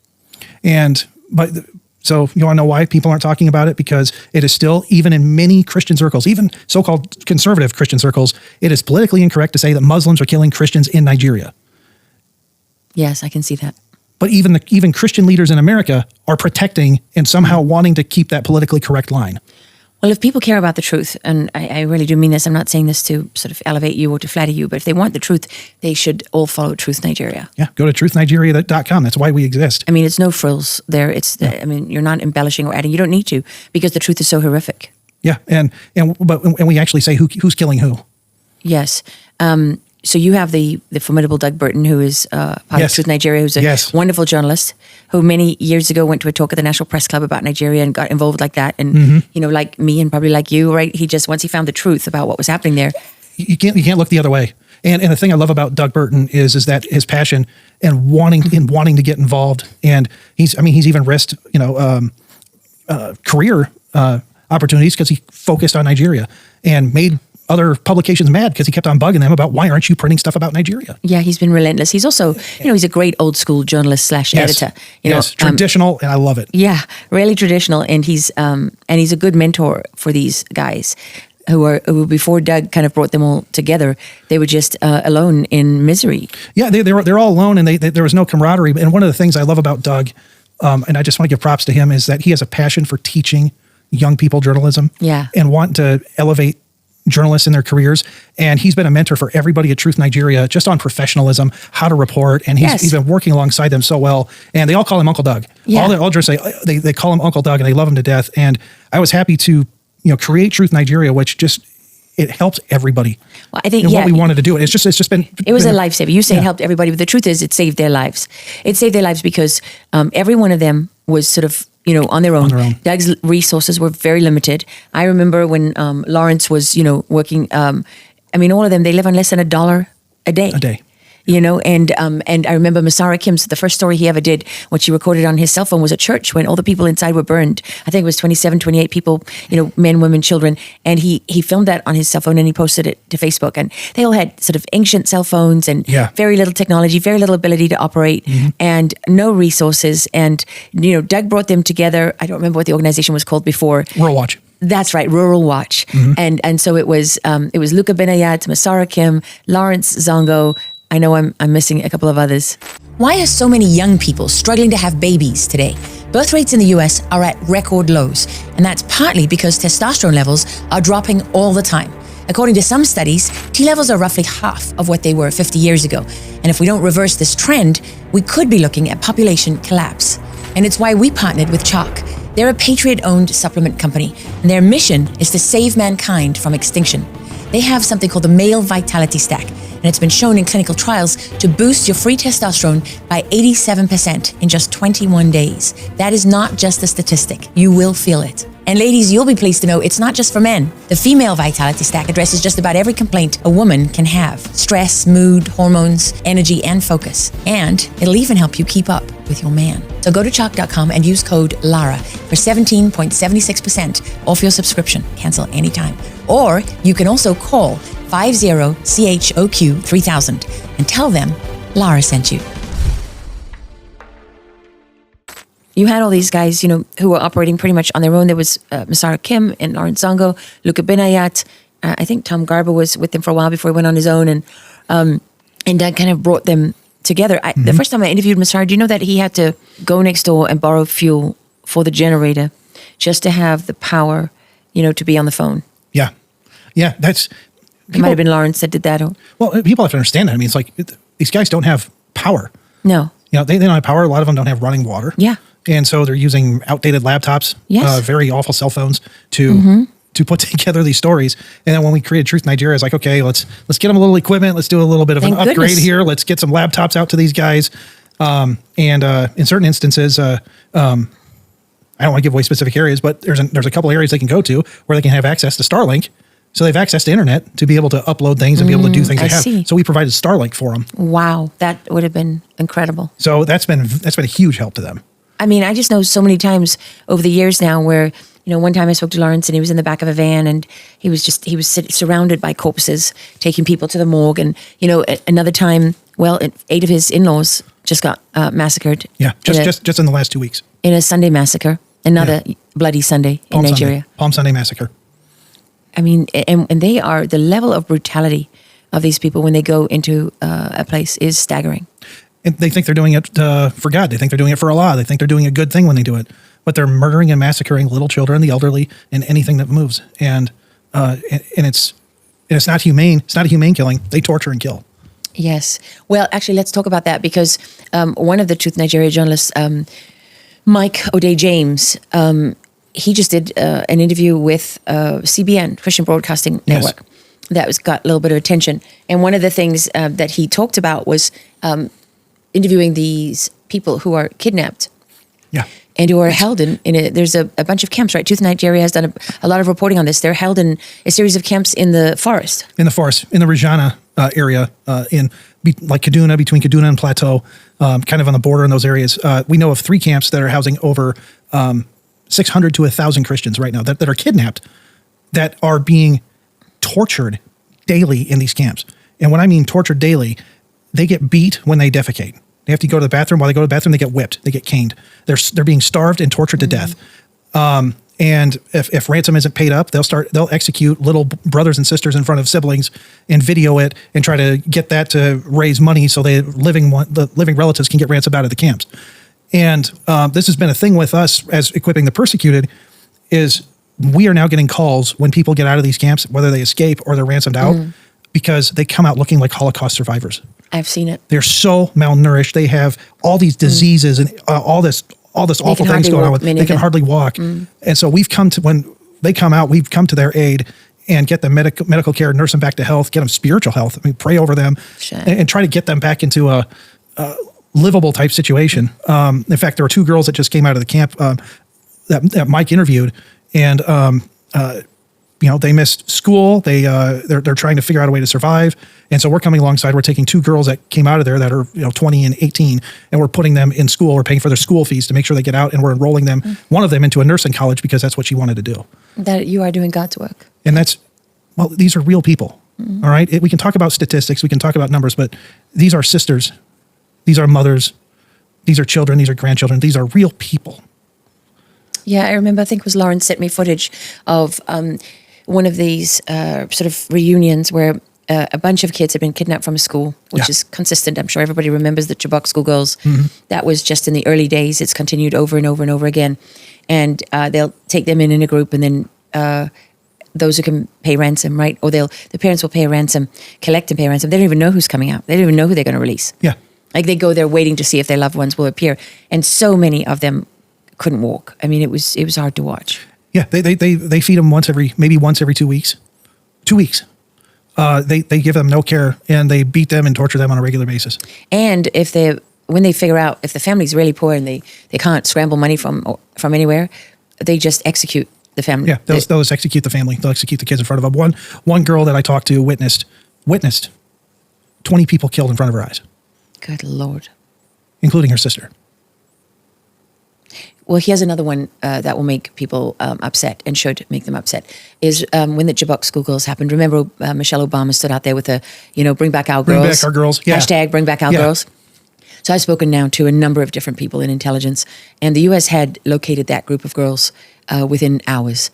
Speaker 2: So you want to know why people aren't talking about it? Because it is still, even in many Christian circles, even so-called conservative Christian circles, it is politically incorrect to say that Muslims are killing Christians in Nigeria.
Speaker 1: Yes, I can see that.
Speaker 2: But even Christian leaders in America are protecting and somehow wanting to keep that politically correct line.
Speaker 1: Well, if people care about the truth, and I really do mean this, I'm not saying this to sort of elevate you or to flatter you, but if they want the truth, they should all follow Truth Nigeria.
Speaker 2: Yeah, go to truthnigeria.com. That's why we exist.
Speaker 1: I mean, it's no frills there. I mean, you're not embellishing or adding. You don't need to, because the truth is so horrific.
Speaker 2: Yeah, and we actually say who's killing who.
Speaker 1: Yes. So you have the formidable Doug Burton, who is part of Truth Nigeria, who's a wonderful journalist who many years ago went to a talk at the National Press Club about Nigeria and got involved like that. And, like me and probably like you, right? He just, once he found the truth about what was happening there.
Speaker 2: You can't look the other way. And the thing I love about Doug Burton is that his passion and wanting to get involved. And he's even risked, career opportunities because he focused on Nigeria and made other publications mad because he kept on bugging them about, why aren't you printing stuff about Nigeria? Yeah,
Speaker 1: he's been relentless. He's also, he's a great old school journalist / editor.
Speaker 2: Traditional, and I love it.
Speaker 1: Yeah, really traditional, and he's a good mentor for these guys who before Doug kind of brought them all together, they were just alone in misery.
Speaker 2: Yeah, they're all alone, and there was no camaraderie. And one of the things I love about Doug, and I just want to give props to him, is that he has a passion for teaching young people journalism.
Speaker 1: Yeah,
Speaker 2: and want to elevate journalists in their careers, and he's been a mentor for everybody at Truth Nigeria just on professionalism, how to report, and he's been working alongside them so well, and they all call him Uncle Doug.
Speaker 1: Yeah.
Speaker 2: All journalists say they call him Uncle Doug, and they love him to death. And I was happy to create Truth Nigeria, which just it helps everybody.
Speaker 1: Well, I think
Speaker 2: what we wanted to do. It's just been.
Speaker 1: It was a lifesaver. You say it helped everybody, but the truth is, it saved their lives. It saved their lives because every one of them was sort of on their own. Doug's resources were very limited. I remember when Lawrence was working. All of them, they live on less than $1 a day. And I remember Masara Kim's, the first story he ever did, what she recorded on his cell phone, was a church when all the people inside were burned. I think it was 27, 28 people, men, women, children. And he filmed that on his cell phone and he posted it to Facebook. And they all had sort of ancient cell phones and very little technology, very little ability to operate, and no resources. And, Doug brought them together. I don't remember what the organization was called before.
Speaker 2: Rural Watch.
Speaker 1: That's right, Rural Watch. And so it was Luka Benayat, Masara Kim, Lawrence Zongo. I know I'm missing a couple of others. Why are so many young people struggling to have babies today? Birth rates in the US are at record lows, and that's partly because testosterone levels are dropping all the time. According to some studies, T levels are roughly half of what they were 50 years ago. And if we don't reverse this trend, we could be looking at population collapse. And it's why we partnered with Chalk. They're a Patriot-owned supplement company, and their mission is to save mankind from extinction. They have something called the Male Vitality Stack, and it's been shown in clinical trials to boost your free testosterone by 87% in just 21 days. That is not just a statistic. You will feel it. And ladies, you'll be pleased to know it's not just for men. The Female Vitality Stack addresses just about every complaint a woman can have: stress, mood, hormones, energy, and focus. And it'll even help you keep up with your man. So go to chalk.com and use code LARA for 17.76% off your subscription. Cancel anytime. Or you can also call 50-CHOQ-3000 and tell them Lara sent you. You had all these guys, who were operating pretty much on their own. There was Masara Kim and Lawrence Zongo, Luka Benayat. I think Tom Garber was with them for a while before he went on his own. And Doug kind of brought them together. The first time I interviewed Masara, do you know that he had to go next door and borrow fuel for the generator just to have the power, to be on the phone? Yeah.
Speaker 2: Yeah, it
Speaker 1: might have been Lawrence that did that.
Speaker 2: Well, people have to understand that. I mean, it's like these guys don't have power.
Speaker 1: No.
Speaker 2: They don't have power. A lot of them don't have running water.
Speaker 1: Yeah.
Speaker 2: And so they're using outdated laptops, very awful cell phones to put together these stories. And then when we created Truth Nigeria, it's like, okay, let's get them a little equipment. Let's do a little bit of an upgrade here. Let's get some laptops out to these guys. And in certain instances, I don't want to give away specific areas, but there's a couple areas they can go to where they can have access to Starlink. So they have access to internet to be able to upload things and be able to do things they have.
Speaker 1: See.
Speaker 2: So we provided Starlink for them.
Speaker 1: Wow, that would have been incredible.
Speaker 2: So that's been a huge help to them.
Speaker 1: I mean, I just know so many times over the years now where, one time I spoke to Lawrence and he was in the back of a van and he was surrounded by corpses, taking people to the morgue. And, another time, 8 of his in-laws just got massacred.
Speaker 2: Yeah, just in the last 2 weeks.
Speaker 1: In a Sunday massacre, another bloody Sunday in Nigeria.
Speaker 2: Palm Sunday massacre.
Speaker 1: I mean, and they are, the level of brutality of these people when they go into a place is staggering.
Speaker 2: And they think they're doing it for God. They think they're doing it for Allah. They think they're doing a good thing when they do it. but they're murdering and massacring little children, the elderly, and anything that moves. And it's not humane. It's not a humane killing. They torture and kill.
Speaker 1: Yes. Well, actually, let's talk about that because one of the Truth Nigeria journalists, Mike O'Day James, he just did an interview with CBN, Christian Broadcasting Network. That got a little bit of attention. And one of the things that he talked about was interviewing these people who are kidnapped.
Speaker 2: Yeah.
Speaker 1: And who are held there's a bunch of camps, right? Truth Nigeria has done a lot of reporting on this. They're held in a series of camps in the forest. In the
Speaker 2: Rajana area, like Kaduna, between Kaduna and Plateau, kind of on the border in those areas. We know of 3 camps that are housing over 600 to 1,000 Christians right now that are kidnapped, that are being tortured daily in these camps. And when I mean tortured daily, they get beat when they defecate. They have to go to the bathroom. While they go to the bathroom, they get whipped. They get caned. They're being starved and tortured to death. And if ransom isn't paid up, they'll execute little brothers and sisters in front of siblings and video it and try to get that to raise money so the living relatives can get ransomed out of the camps. And this has been a thing with us as Equipping the Persecuted, is we are now getting calls when people get out of these camps, whether they escape or they're ransomed out, because they come out looking like Holocaust survivors.
Speaker 1: I've seen it.
Speaker 2: They're so malnourished. They have all these diseases and all this awful things going on with them. They can hardly walk. And so when they come out, we've come to their aid and get them medical care, nurse them back to health, get them spiritual health. I mean, pray over them and try to get them back into a livable type situation. In fact, there were 2 girls that just came out of the camp that Mike interviewed, and they missed school. They're trying to figure out a way to survive. And so we're coming alongside. We're taking 2 girls that came out of there that are 20 and 18, and we're putting them in school. We're paying for their school fees to make sure they get out, and we're enrolling them, one of them, into a nursing college because that's what she wanted to do.
Speaker 1: That you are doing God's work.
Speaker 2: And these are real people. All right. We can talk about statistics. We can talk about numbers, but these are sisters. These are mothers. These are children. These are grandchildren. These are real people.
Speaker 1: Yeah, I remember, I think it was Lauren sent me footage of one of these sort of reunions where a bunch of kids had been kidnapped from a school, which is consistent. I'm sure everybody remembers the Chibok schoolgirls. That was just in the early days. It's continued over and over and over again. And they'll take them in a group, and then those who can pay ransom, right? Or the parents will pay a ransom, collect and pay a ransom. They don't even know who's coming out. They don't even know who they're going to release.
Speaker 2: Yeah.
Speaker 1: Like they go there waiting to see if their loved ones will appear. And so many of them couldn't walk. I mean, it was hard to watch.
Speaker 2: Yeah, they feed them once every 2 weeks. 2 weeks. They give them no care, and they beat them and torture them on a regular basis. And
Speaker 1: when they figure out if the family's really poor and they can't scramble money from anywhere, they just execute the family.
Speaker 2: Yeah, they'll execute the family. They'll execute the kids in front of them. One girl that I talked to witnessed 20 people killed in front of her eyes.
Speaker 1: Good Lord.
Speaker 2: Including her sister.
Speaker 1: Well, here's another one that will make people upset and should make them upset, is when the Chibok schoolgirls happened. Remember, Michelle Obama stood out there with bring back our girls.
Speaker 2: Bring back our girls, yeah.
Speaker 1: Hashtag bring back our girls. So I've spoken now to a number of different people in intelligence, and the U.S. had located that group of girls within hours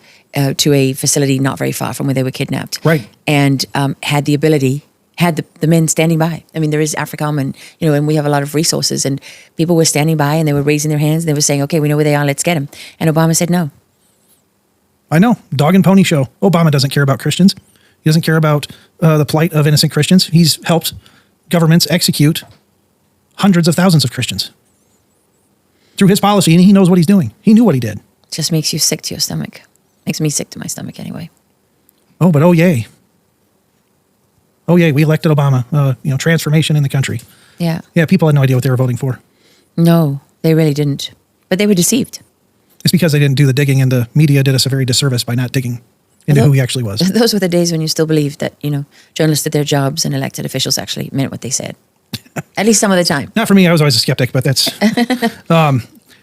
Speaker 1: to a facility not very far from where they were kidnapped.
Speaker 2: Right.
Speaker 1: And had the ability, had the men standing by. I mean, there is AFRICOM, and we have a lot of resources, and people were standing by and they were raising their hands and they were saying, okay, we know where they are, let's get them. And Obama said no.
Speaker 2: I know. Dog and pony show. Obama doesn't care about Christians. He doesn't care about the plight of innocent Christians. He's helped governments execute hundreds of thousands of Christians through his policy, and he knows what he's doing. He knew what he did.
Speaker 1: Just makes you sick to your stomach. Makes me sick to my stomach anyway.
Speaker 2: Oh, but yay. Oh, yay, we elected Obama. Transformation in the country.
Speaker 1: Yeah.
Speaker 2: Yeah, people had no idea what they were voting for.
Speaker 1: No, they really didn't. But they were deceived.
Speaker 2: It's because they didn't do the digging, and the media did us a very disservice by not digging into who he actually was.
Speaker 1: Those were the days when you still believed that, journalists did their jobs and elected officials actually meant what they said. At least some of the time.
Speaker 2: Not for me. I was always a skeptic, but that's...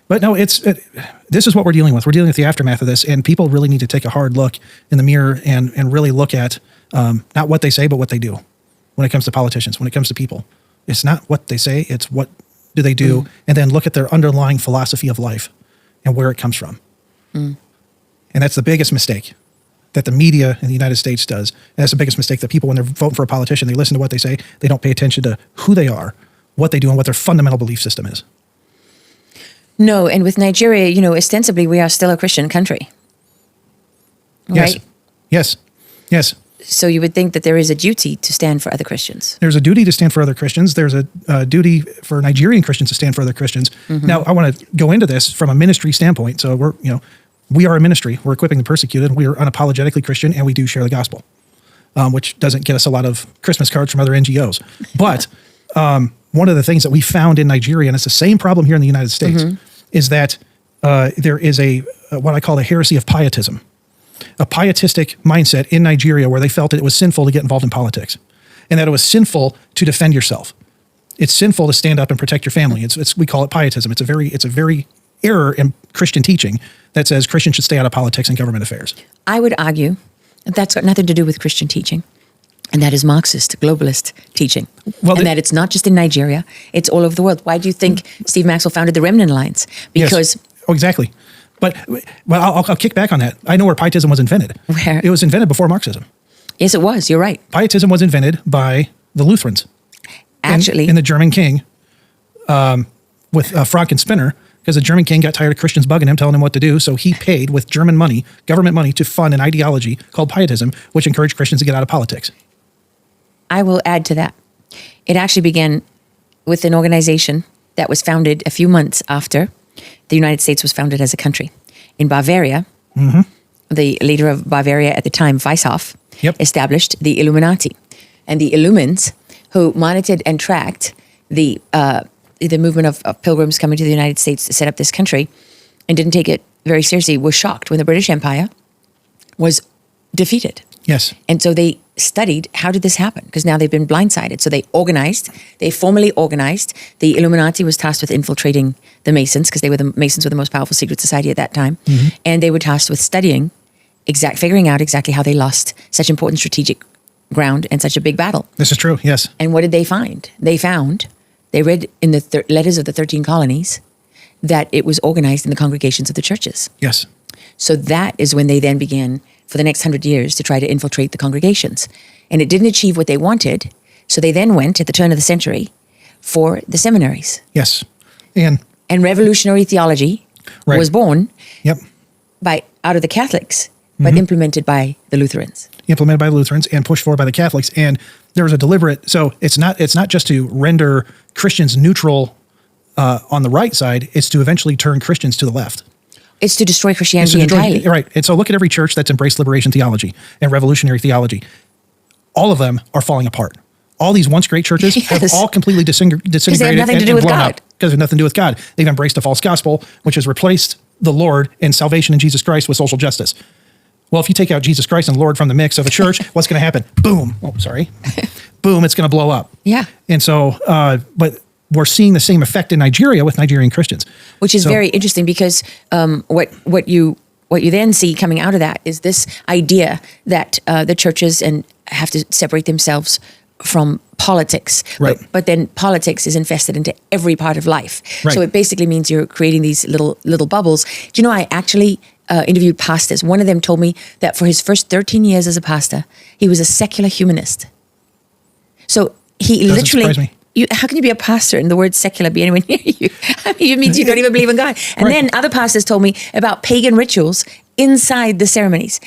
Speaker 2: but no, this is what we're dealing with. We're dealing with the aftermath of this, and people really need to take a hard look in the mirror and really look at not what they say, but what they do when it comes to politicians, when it comes to people. It's not what they say, it's what do they do, and then look at their underlying philosophy of life and where it comes from. And that's the biggest mistake that the media in the United States does. And that's the biggest mistake that people, when they're voting for a politician, they listen to what they say, they don't pay attention to who they are, what they do, and what their fundamental belief system is.
Speaker 1: No, and with Nigeria, ostensibly we are still a Christian country. Right?
Speaker 2: Yes.
Speaker 1: So you would think that there is a duty to stand for other Christians.
Speaker 2: There's a duty to stand for other Christians. There's a duty for Nigerian Christians to stand for other Christians.
Speaker 1: Mm-hmm.
Speaker 2: Now, I want to go into this from a ministry standpoint. So we are a ministry. We're equipping the persecuted. We are unapologetically Christian, and we do share the gospel, which doesn't get us a lot of Christmas cards from other NGOs. But one of the things that we found in Nigeria, and it's the same problem here in the United States, is that there is what I call a heresy of pietism. A pietistic mindset in Nigeria where they felt it was sinful to get involved in politics and that it was sinful to defend yourself. It's sinful to stand up and protect your family. We call it pietism. It's a very error in Christian teaching that says Christians should stay out of politics and government affairs.
Speaker 1: I would argue that that's got nothing to do with Christian teaching. And that is Marxist, globalist teaching. That it's not just in Nigeria, it's all over the world. Why do you think Steve Maxwell founded the Remnant Alliance? Because...
Speaker 2: Yes. Oh, exactly. But I'll kick back on that. I know where pietism was invented.
Speaker 1: Where?
Speaker 2: It was invented before Marxism.
Speaker 1: Yes, it was. You're right.
Speaker 2: Pietism was invented by the Lutherans.
Speaker 1: Actually.
Speaker 2: In the German king with Frank and Spinner, because the German king got tired of Christians bugging him, telling him what to do. So he paid with German money, government money, to fund an ideology called pietism, which encouraged Christians to get out of politics.
Speaker 1: I will add to that. It actually began with an organization that was founded a few months after the United States was founded as a country. In Bavaria, the leader of Bavaria at the time, Weishaupt, established the Illuminati. And the Illumins, who monitored and tracked the movement of pilgrims coming to the United States to set up this country and didn't take it very seriously, were shocked when the British Empire was defeated.
Speaker 2: Yes.
Speaker 1: And so they studied, how did this happen? Because now they've been blindsided. So they formally organized. The Illuminati was tasked with infiltrating the Masons, because the Masons were the most powerful secret society at that time. And they were tasked with studying, figuring out exactly how they lost such important strategic ground and such a big battle.
Speaker 2: This is true, yes.
Speaker 1: And what did they find? They read in the letters of the 13 colonies that it was organized in the congregations of the churches.
Speaker 2: Yes.
Speaker 1: So that is when they then began, for the next 100 years, to try to infiltrate the congregations. And it didn't achieve what they wanted, so they then went, at the turn of the century, for the seminaries.
Speaker 2: Yes.
Speaker 1: And revolutionary theology was born out of the Catholics, but implemented by the Lutherans.
Speaker 2: Implemented by the Lutherans and pushed forward by the Catholics. And there was a deliberate, so it's not just to render Christians neutral on the right side, it's to eventually turn Christians to the left.
Speaker 1: It's to destroy Christianity entirely.
Speaker 2: Right. And so look at every church that's embraced liberation theology and revolutionary theology. All of them are falling apart. All these once great churches have all completely disintegrated.
Speaker 1: Because they have nothing to do with God.
Speaker 2: Because they have nothing to do with God. They've embraced a false gospel, which has replaced the Lord and salvation in Jesus Christ with social justice. Well, if you take out Jesus Christ and Lord from the mix of a church, what's going to happen? Boom. Oh, sorry. Boom, it's going to blow up.
Speaker 1: Yeah.
Speaker 2: And so, but we're seeing the same effect in Nigeria with Nigerian Christians.
Speaker 1: Which is very interesting, because what you then see coming out of that is this idea that the churches have to separate themselves from politics.
Speaker 2: Right.
Speaker 1: But then politics is infested into every part of life.
Speaker 2: Right.
Speaker 1: So it basically means you're creating these little bubbles. Do you know, I actually interviewed pastors. One of them told me that for his first 13 years as a pastor, he was a secular humanist. So he
Speaker 2: Doesn't surprise me.
Speaker 1: How can you be a pastor and the word secular be anywhere near you? I mean, it means you don't even believe in God. And then other pastors told me about pagan rituals inside the seminaries,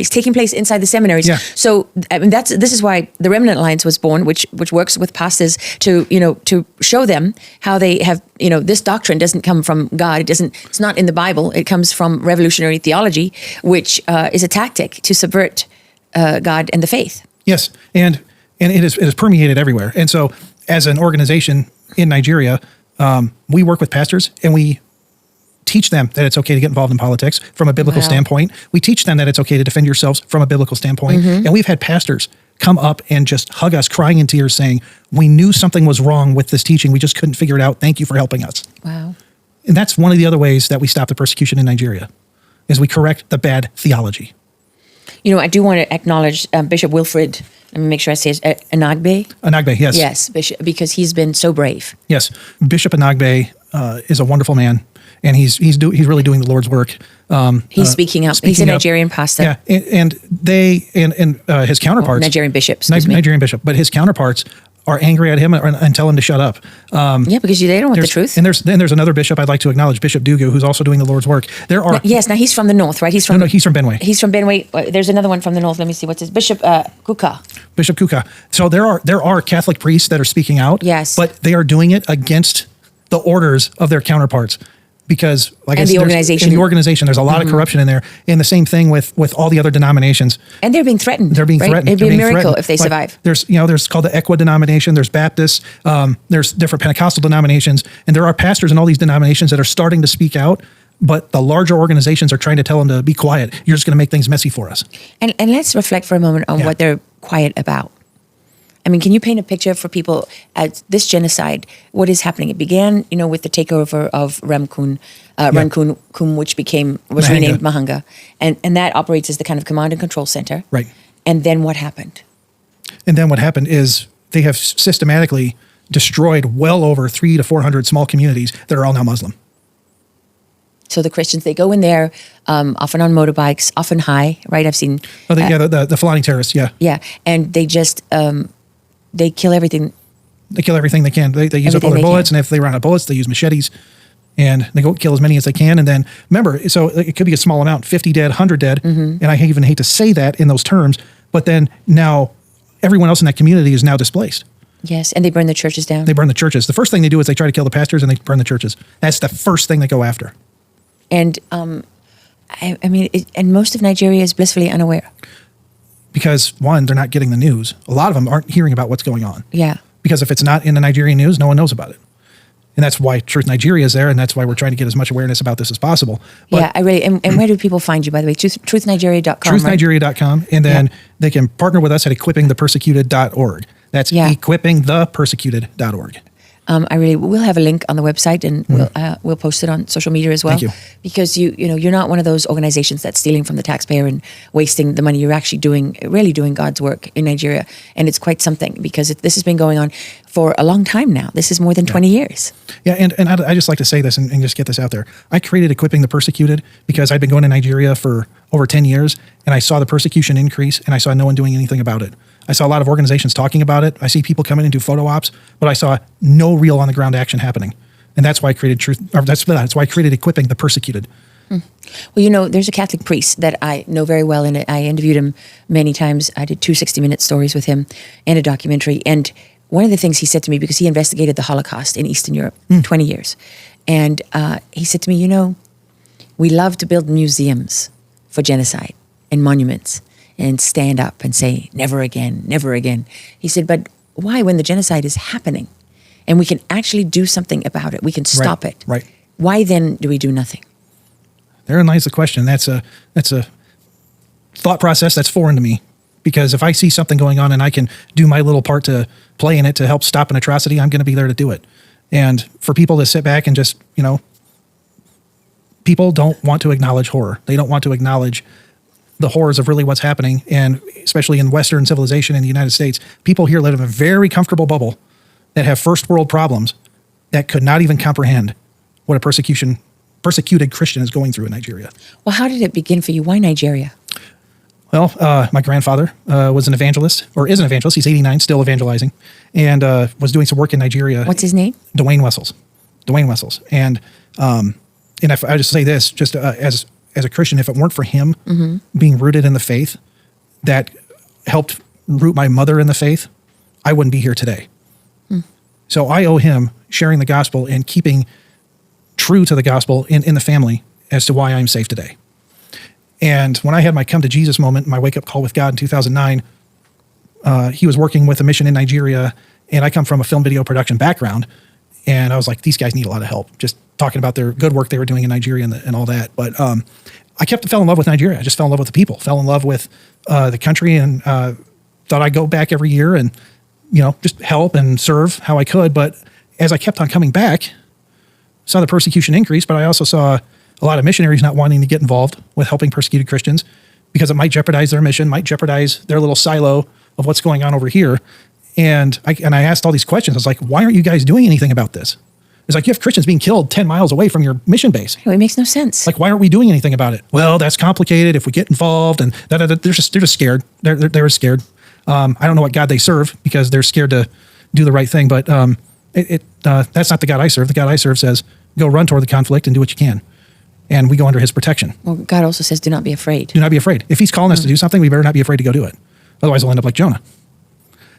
Speaker 1: taking place inside the seminaries.
Speaker 2: Yeah.
Speaker 1: So I mean, this is why the Remnant Alliance was born, which works with pastors to show them how they have, this doctrine doesn't come from God. It's not in the Bible. It comes from revolutionary theology, which is a tactic to subvert God and the faith.
Speaker 2: Yes, and it is permeated everywhere. And so, as an organization in Nigeria, we work with pastors and we teach them that it's okay to get involved in politics from a biblical standpoint. We teach them that it's okay to defend yourselves from a biblical standpoint. And we've had pastors come up and just hug us, crying in tears, saying, we knew something was wrong with this teaching. We just couldn't figure it out. Thank you for helping us.
Speaker 1: Wow.
Speaker 2: And that's one of the other ways that we stop the persecution in Nigeria, is we correct the bad theology.
Speaker 1: I do want to acknowledge Bishop Wilfred. Let me make sure I say it. Anagbe?
Speaker 2: Anagbe, yes.
Speaker 1: Yes, Bishop, because he's been so brave.
Speaker 2: Yes. Bishop Anagbe is a wonderful man, and he's really doing the Lord's work.
Speaker 1: He's speaking up. He's a Nigerian pastor.
Speaker 2: Yeah, and his counterparts.
Speaker 1: Nigerian bishop,
Speaker 2: Nigerian bishop, but his counterparts are angry at him and tell him to shut up.
Speaker 1: Yeah, because they don't want the truth.
Speaker 2: And there's another bishop I'd like to acknowledge, Bishop Dugu, who's also doing the Lord's work. There are
Speaker 1: now he's from the north, right? He's from
Speaker 2: Benway.
Speaker 1: He's from Benway. There's another one from the north. Let me see what's his Bishop Kuka.
Speaker 2: Bishop Kuka. So there are Catholic priests that are speaking out.
Speaker 1: Yes,
Speaker 2: but they are doing it against the orders of their counterparts. Because, like I said, in the organization, there's a lot of corruption in there. And the same thing with all the other denominations.
Speaker 1: And they're being threatened.
Speaker 2: They're being threatened.
Speaker 1: It'd be a miracle if they survive.
Speaker 2: There's called the Equa denomination. There's Baptists. There's different Pentecostal denominations, and there are pastors in all these denominations that are starting to speak out. But the larger organizations are trying to tell them to be quiet. You're just going to make things messy for us.
Speaker 1: And let's reflect for a moment on what they're quiet about. I mean, can you paint a picture for people at this genocide? What is happening? It began, with the takeover of Ramkun, which was renamed Mahanga, and that operates as the kind of command and control center.
Speaker 2: Right.
Speaker 1: And then what happened?
Speaker 2: And then what happened is they have systematically destroyed well over 300 to 400 small communities that are all now Muslim.
Speaker 1: So the Christians, they go in there, often on motorbikes, often high, right? I've seen.
Speaker 2: The flying terrorists, yeah.
Speaker 1: Yeah, and they just they kill everything.
Speaker 2: They kill everything they can. They use up all their bullets, and if they run out of bullets, they use machetes, and they go kill as many as they can. And then remember, so it could be a small amount, 50 dead, 100 dead, and I even hate to say that in those terms, but then now everyone else in that community is now displaced.
Speaker 1: Yes, and they burn the churches down.
Speaker 2: They burn the churches. The first thing they do is they try to kill the pastors, and they burn the churches. That's the first thing they go after.
Speaker 1: And and most of Nigeria is blissfully unaware.
Speaker 2: Because, one, they're not getting the news. A lot of them aren't hearing about what's going on.
Speaker 1: Yeah.
Speaker 2: Because if it's not in the Nigerian news, no one knows about it. And that's why Truth Nigeria is there, and that's why we're trying to get as much awareness about this as possible. But
Speaker 1: I really, and where do people find you, by the way? Truthnigeria.com,
Speaker 2: Truthnigeria.com, and then they can partner with us at equippingthepersecuted.org. That's equippingthepersecuted.org.
Speaker 1: We'll have a link on the website, and we'll post it on social media as well.
Speaker 2: Thank you.
Speaker 1: Because you're not one of those organizations that's stealing from the taxpayer and wasting the money. You're actually really doing God's work in Nigeria, and it's quite something because this has been going on for a long time now. This is more than 20 years.
Speaker 2: Yeah, and I just like to say this and just get this out there. I created Equipping the Persecuted because I'd been going to Nigeria for over 10 years, and I saw the persecution increase, and I saw no one doing anything about it. I saw a lot of organizations talking about it. I see people come in and do photo ops, but I saw no real on the ground action happening. And that's why I created that's why I created Equipping the Persecuted.
Speaker 1: Well, there's a Catholic priest that I know very well, and I interviewed him many times. I did 2 60-minute stories with him and a documentary. And one of the things he said to me, because he investigated the Holocaust in Eastern Europe 20 years, and he said to me, we love to build museums for genocide and monuments and stand up and say, never again, never again. He said, but why, when the genocide is happening and we can actually do something about it, we can stop it.
Speaker 2: Right.
Speaker 1: Why then do we do nothing?
Speaker 2: Therein lies the question. That's a thought process that's foreign to me, because if I see something going on and I can do my little part to play in it to help stop an atrocity, I'm going to be there to do it. And for people to sit back and just, people don't want to acknowledge horror. They don't want to acknowledge the horrors of really what's happening, and especially in Western civilization in the United States, people here live in a very comfortable bubble that have first world problems that could not even comprehend what a persecuted Christian is going through in Nigeria.
Speaker 1: Well, how did it begin for you? Why Nigeria?
Speaker 2: Well, my grandfather was an evangelist, or is an evangelist. He's 89, still evangelizing, and was doing some work in Nigeria.
Speaker 1: What's his name?
Speaker 2: Dwayne Wessels. And if I just say this, just as a Christian, if it weren't for him being rooted in the faith that helped root my mother in the faith, I wouldn't be here today. So I owe him sharing the gospel and keeping true to the gospel in the family as to why I'm safe today. And when I had my come to Jesus moment, my wake up call with God in 2009, he was working with a mission in Nigeria, and I come from a film video production background, and I was like, these guys need a lot of help. Just talking about their good work they were doing in Nigeria and all that. But I fell in love with Nigeria. I just fell in love with the people, fell in love with the country, and thought I'd go back every year and, just help and serve how I could. But as I kept on coming back, saw the persecution increase, but I also saw a lot of missionaries not wanting to get involved with helping persecuted Christians because it might jeopardize their mission, might jeopardize their little silo of what's going on over here. And I asked all these questions. I was like, why aren't you guys doing anything about this? It's like, you have Christians being killed 10 miles away from your mission base.
Speaker 1: It makes no sense.
Speaker 2: Like, why aren't we doing anything about it? Well, that's complicated if we get involved, and they're just scared. They're scared. I don't know what God they serve, because they're scared to do the right thing. But that's not the God I serve. The God I serve says, go run toward the conflict and do what you can. And we go under his protection.
Speaker 1: Well, God also says, do not be afraid.
Speaker 2: Do not be afraid. If he's calling us to do something, we better not be afraid to go do it. Otherwise, we'll end up like Jonah.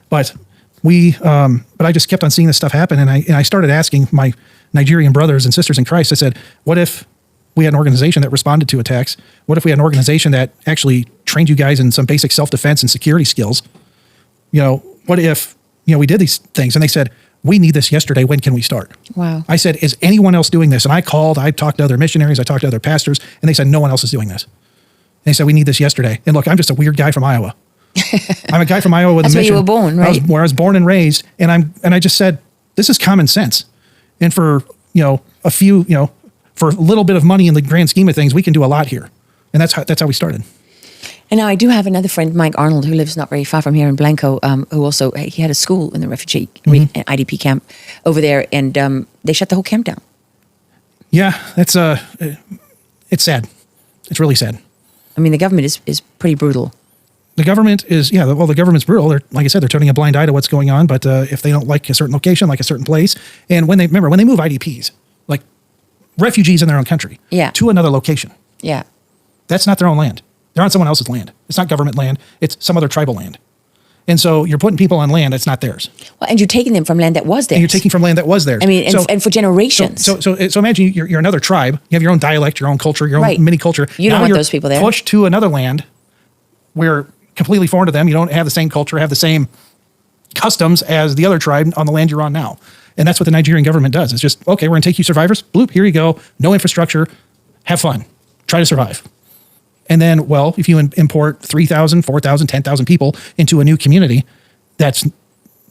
Speaker 2: But but I just kept on seeing this stuff happen. And I started asking my Nigerian brothers and sisters in Christ, I said, what if we had an organization that responded to attacks? What if we had an organization that actually trained you guys in some basic self-defense and security skills? What if, we did these things? And they said, we need this yesterday. When can we start?
Speaker 1: Wow. I
Speaker 2: said, is anyone else doing this? And I talked to other missionaries, I talked to other pastors, and they said, no one else is doing this. And they said, we need this yesterday. And look, I'm just a weird guy from Iowa. I'm a guy from Iowa with
Speaker 1: That's
Speaker 2: a mission.
Speaker 1: where you were born, right?
Speaker 2: Where I was born and raised. And I just said, this is common sense. And for, a few, for a little bit of money in the grand scheme of things, we can do a lot here. And that's how we started.
Speaker 1: And now I do have another friend, Mike Arnold, who lives not very far from here in Blanco, who also, he had a school in the refugee IDP camp over there, and they shut the whole camp down. Yeah,
Speaker 2: that's it's sad. It's really sad.
Speaker 1: I mean, the government is pretty brutal.
Speaker 2: The government is, the government's brutal. They're, like I said, they're turning a blind eye to what's going on. But if they don't like a certain location, like a certain place, and when they move IDPs, like refugees in their own country, to another location, that's not their own land. They're on someone else's land. It's not government land. It's some other tribal land. And so you're putting people on land that's not theirs.
Speaker 1: Well, and you're taking them from land that was theirs.
Speaker 2: And you're taking from land that was theirs.
Speaker 1: I mean, and for generations.
Speaker 2: So imagine you're another tribe. You have your own dialect, your own culture, your own mini culture.
Speaker 1: You don't want those people there.
Speaker 2: Pushed to another land where completely foreign to them. You don't have the same culture, have the same customs as the other tribe on the land you're on now. And that's what the Nigerian government does. It's just, okay, we're going to take you survivors. Bloop, here you go. No infrastructure. Have fun. Try to survive. And then, well, if you import 3,000, 4,000, 10,000 people into a new community that's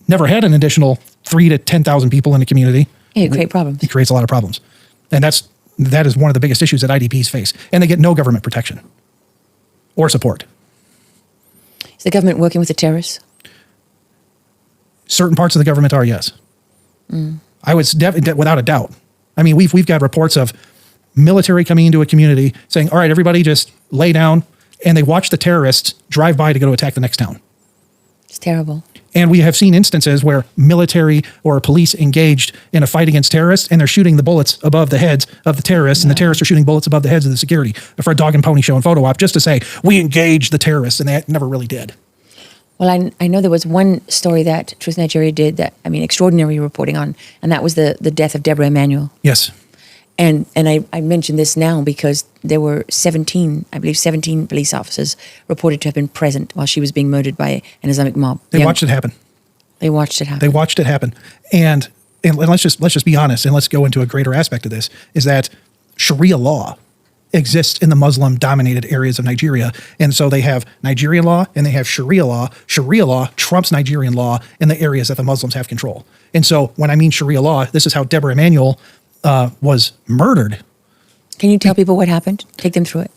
Speaker 2: never had an additional 3,000 to 10,000 people in a community.
Speaker 1: You create problems.
Speaker 2: It creates a lot of problems. And that is one of the biggest issues that IDPs face. And they get no government protection or support.
Speaker 1: Is the government working with the terrorists?
Speaker 2: Certain parts of the government are, yes. I would without a doubt. I mean, we've got reports of military coming into a community saying, all right, everybody just lay down, and they watch the terrorists drive by to go to attack the next town.
Speaker 1: It's terrible.
Speaker 2: And we have seen instances where military or police engaged in a fight against terrorists, and they're shooting the bullets above the heads of the terrorists, and the terrorists are shooting bullets above the heads of the security for a dog and pony show and photo op, just to say, we engaged the terrorists, and they never really did.
Speaker 1: Well, I know there was one story that Truth Nigeria did extraordinary reporting on, and that was the death of Deborah Emanuel.
Speaker 2: Yes.
Speaker 1: And I mention this now because there were 17 police officers reported to have been present while she was being murdered by an Islamic mob.
Speaker 2: They watched it happen.
Speaker 1: They watched it happen.
Speaker 2: And let's just be honest, and let's go into a greater aspect of this, is that Sharia law exists in the Muslim-dominated areas of Nigeria. And so they have Nigerian law and they have Sharia law. Sharia law trumps Nigerian law in the areas that the Muslims have control. And so when I mean Sharia law, this is how Deborah Emanuel was murdered.
Speaker 1: Can you tell people what happened? Take them through it.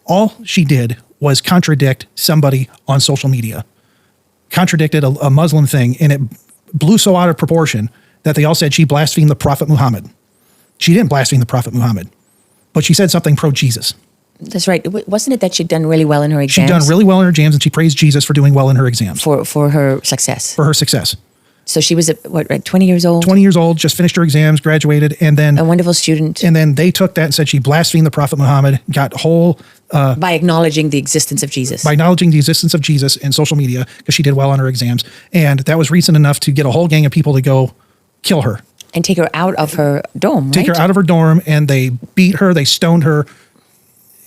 Speaker 2: All she did was contradict somebody on social media, contradicted a Muslim thing, and it blew so out of proportion that they all said she blasphemed the Prophet Muhammad. She didn't blaspheme the Prophet Muhammad, but she said something pro-Jesus.
Speaker 1: That's right. Wasn't it that she'd done really well in her exams?
Speaker 2: She'd done really well in her exams, and she praised Jesus for doing well in her exams.
Speaker 1: For her success.
Speaker 2: For her success.
Speaker 1: So she was, 20 years old?
Speaker 2: 20 years old, just finished her exams, graduated, and then...
Speaker 1: A wonderful student.
Speaker 2: And then they took that and said she blasphemed the Prophet Muhammad, got whole...
Speaker 1: by acknowledging the existence of Jesus.
Speaker 2: By acknowledging the existence of Jesus in social media, because she did well on her exams. And that was reason enough to get a whole gang of people to go kill her.
Speaker 1: And take her out of her dorm, right?
Speaker 2: Take her out of her dorm, and they beat her, they stoned her,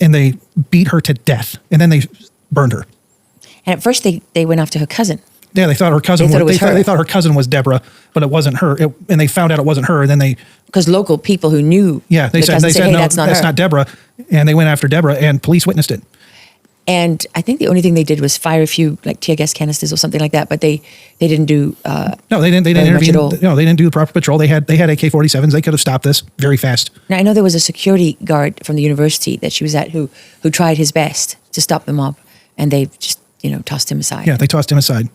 Speaker 2: and they beat her to death. And then they burned her.
Speaker 1: And at first they went after her cousin.
Speaker 2: Yeah, they thought her cousin they thought her cousin was Deborah, but it wasn't her. And they found out it wasn't her. And then because
Speaker 1: local people who knew,
Speaker 2: they said
Speaker 1: hey,
Speaker 2: no,
Speaker 1: that's not
Speaker 2: Deborah. And they went after Deborah, and police witnessed it.
Speaker 1: And I think the only thing they did was fire a few tear gas canisters or something like that. But they didn't do.
Speaker 2: No, they didn't intervene. No, they didn't do the proper patrol. They had AK-47s. They could have stopped this very fast.
Speaker 1: Now I know there was a security guard from the university that she was at who tried his best to stop the mob, and they just tossed him aside.
Speaker 2: Yeah, they tossed him aside.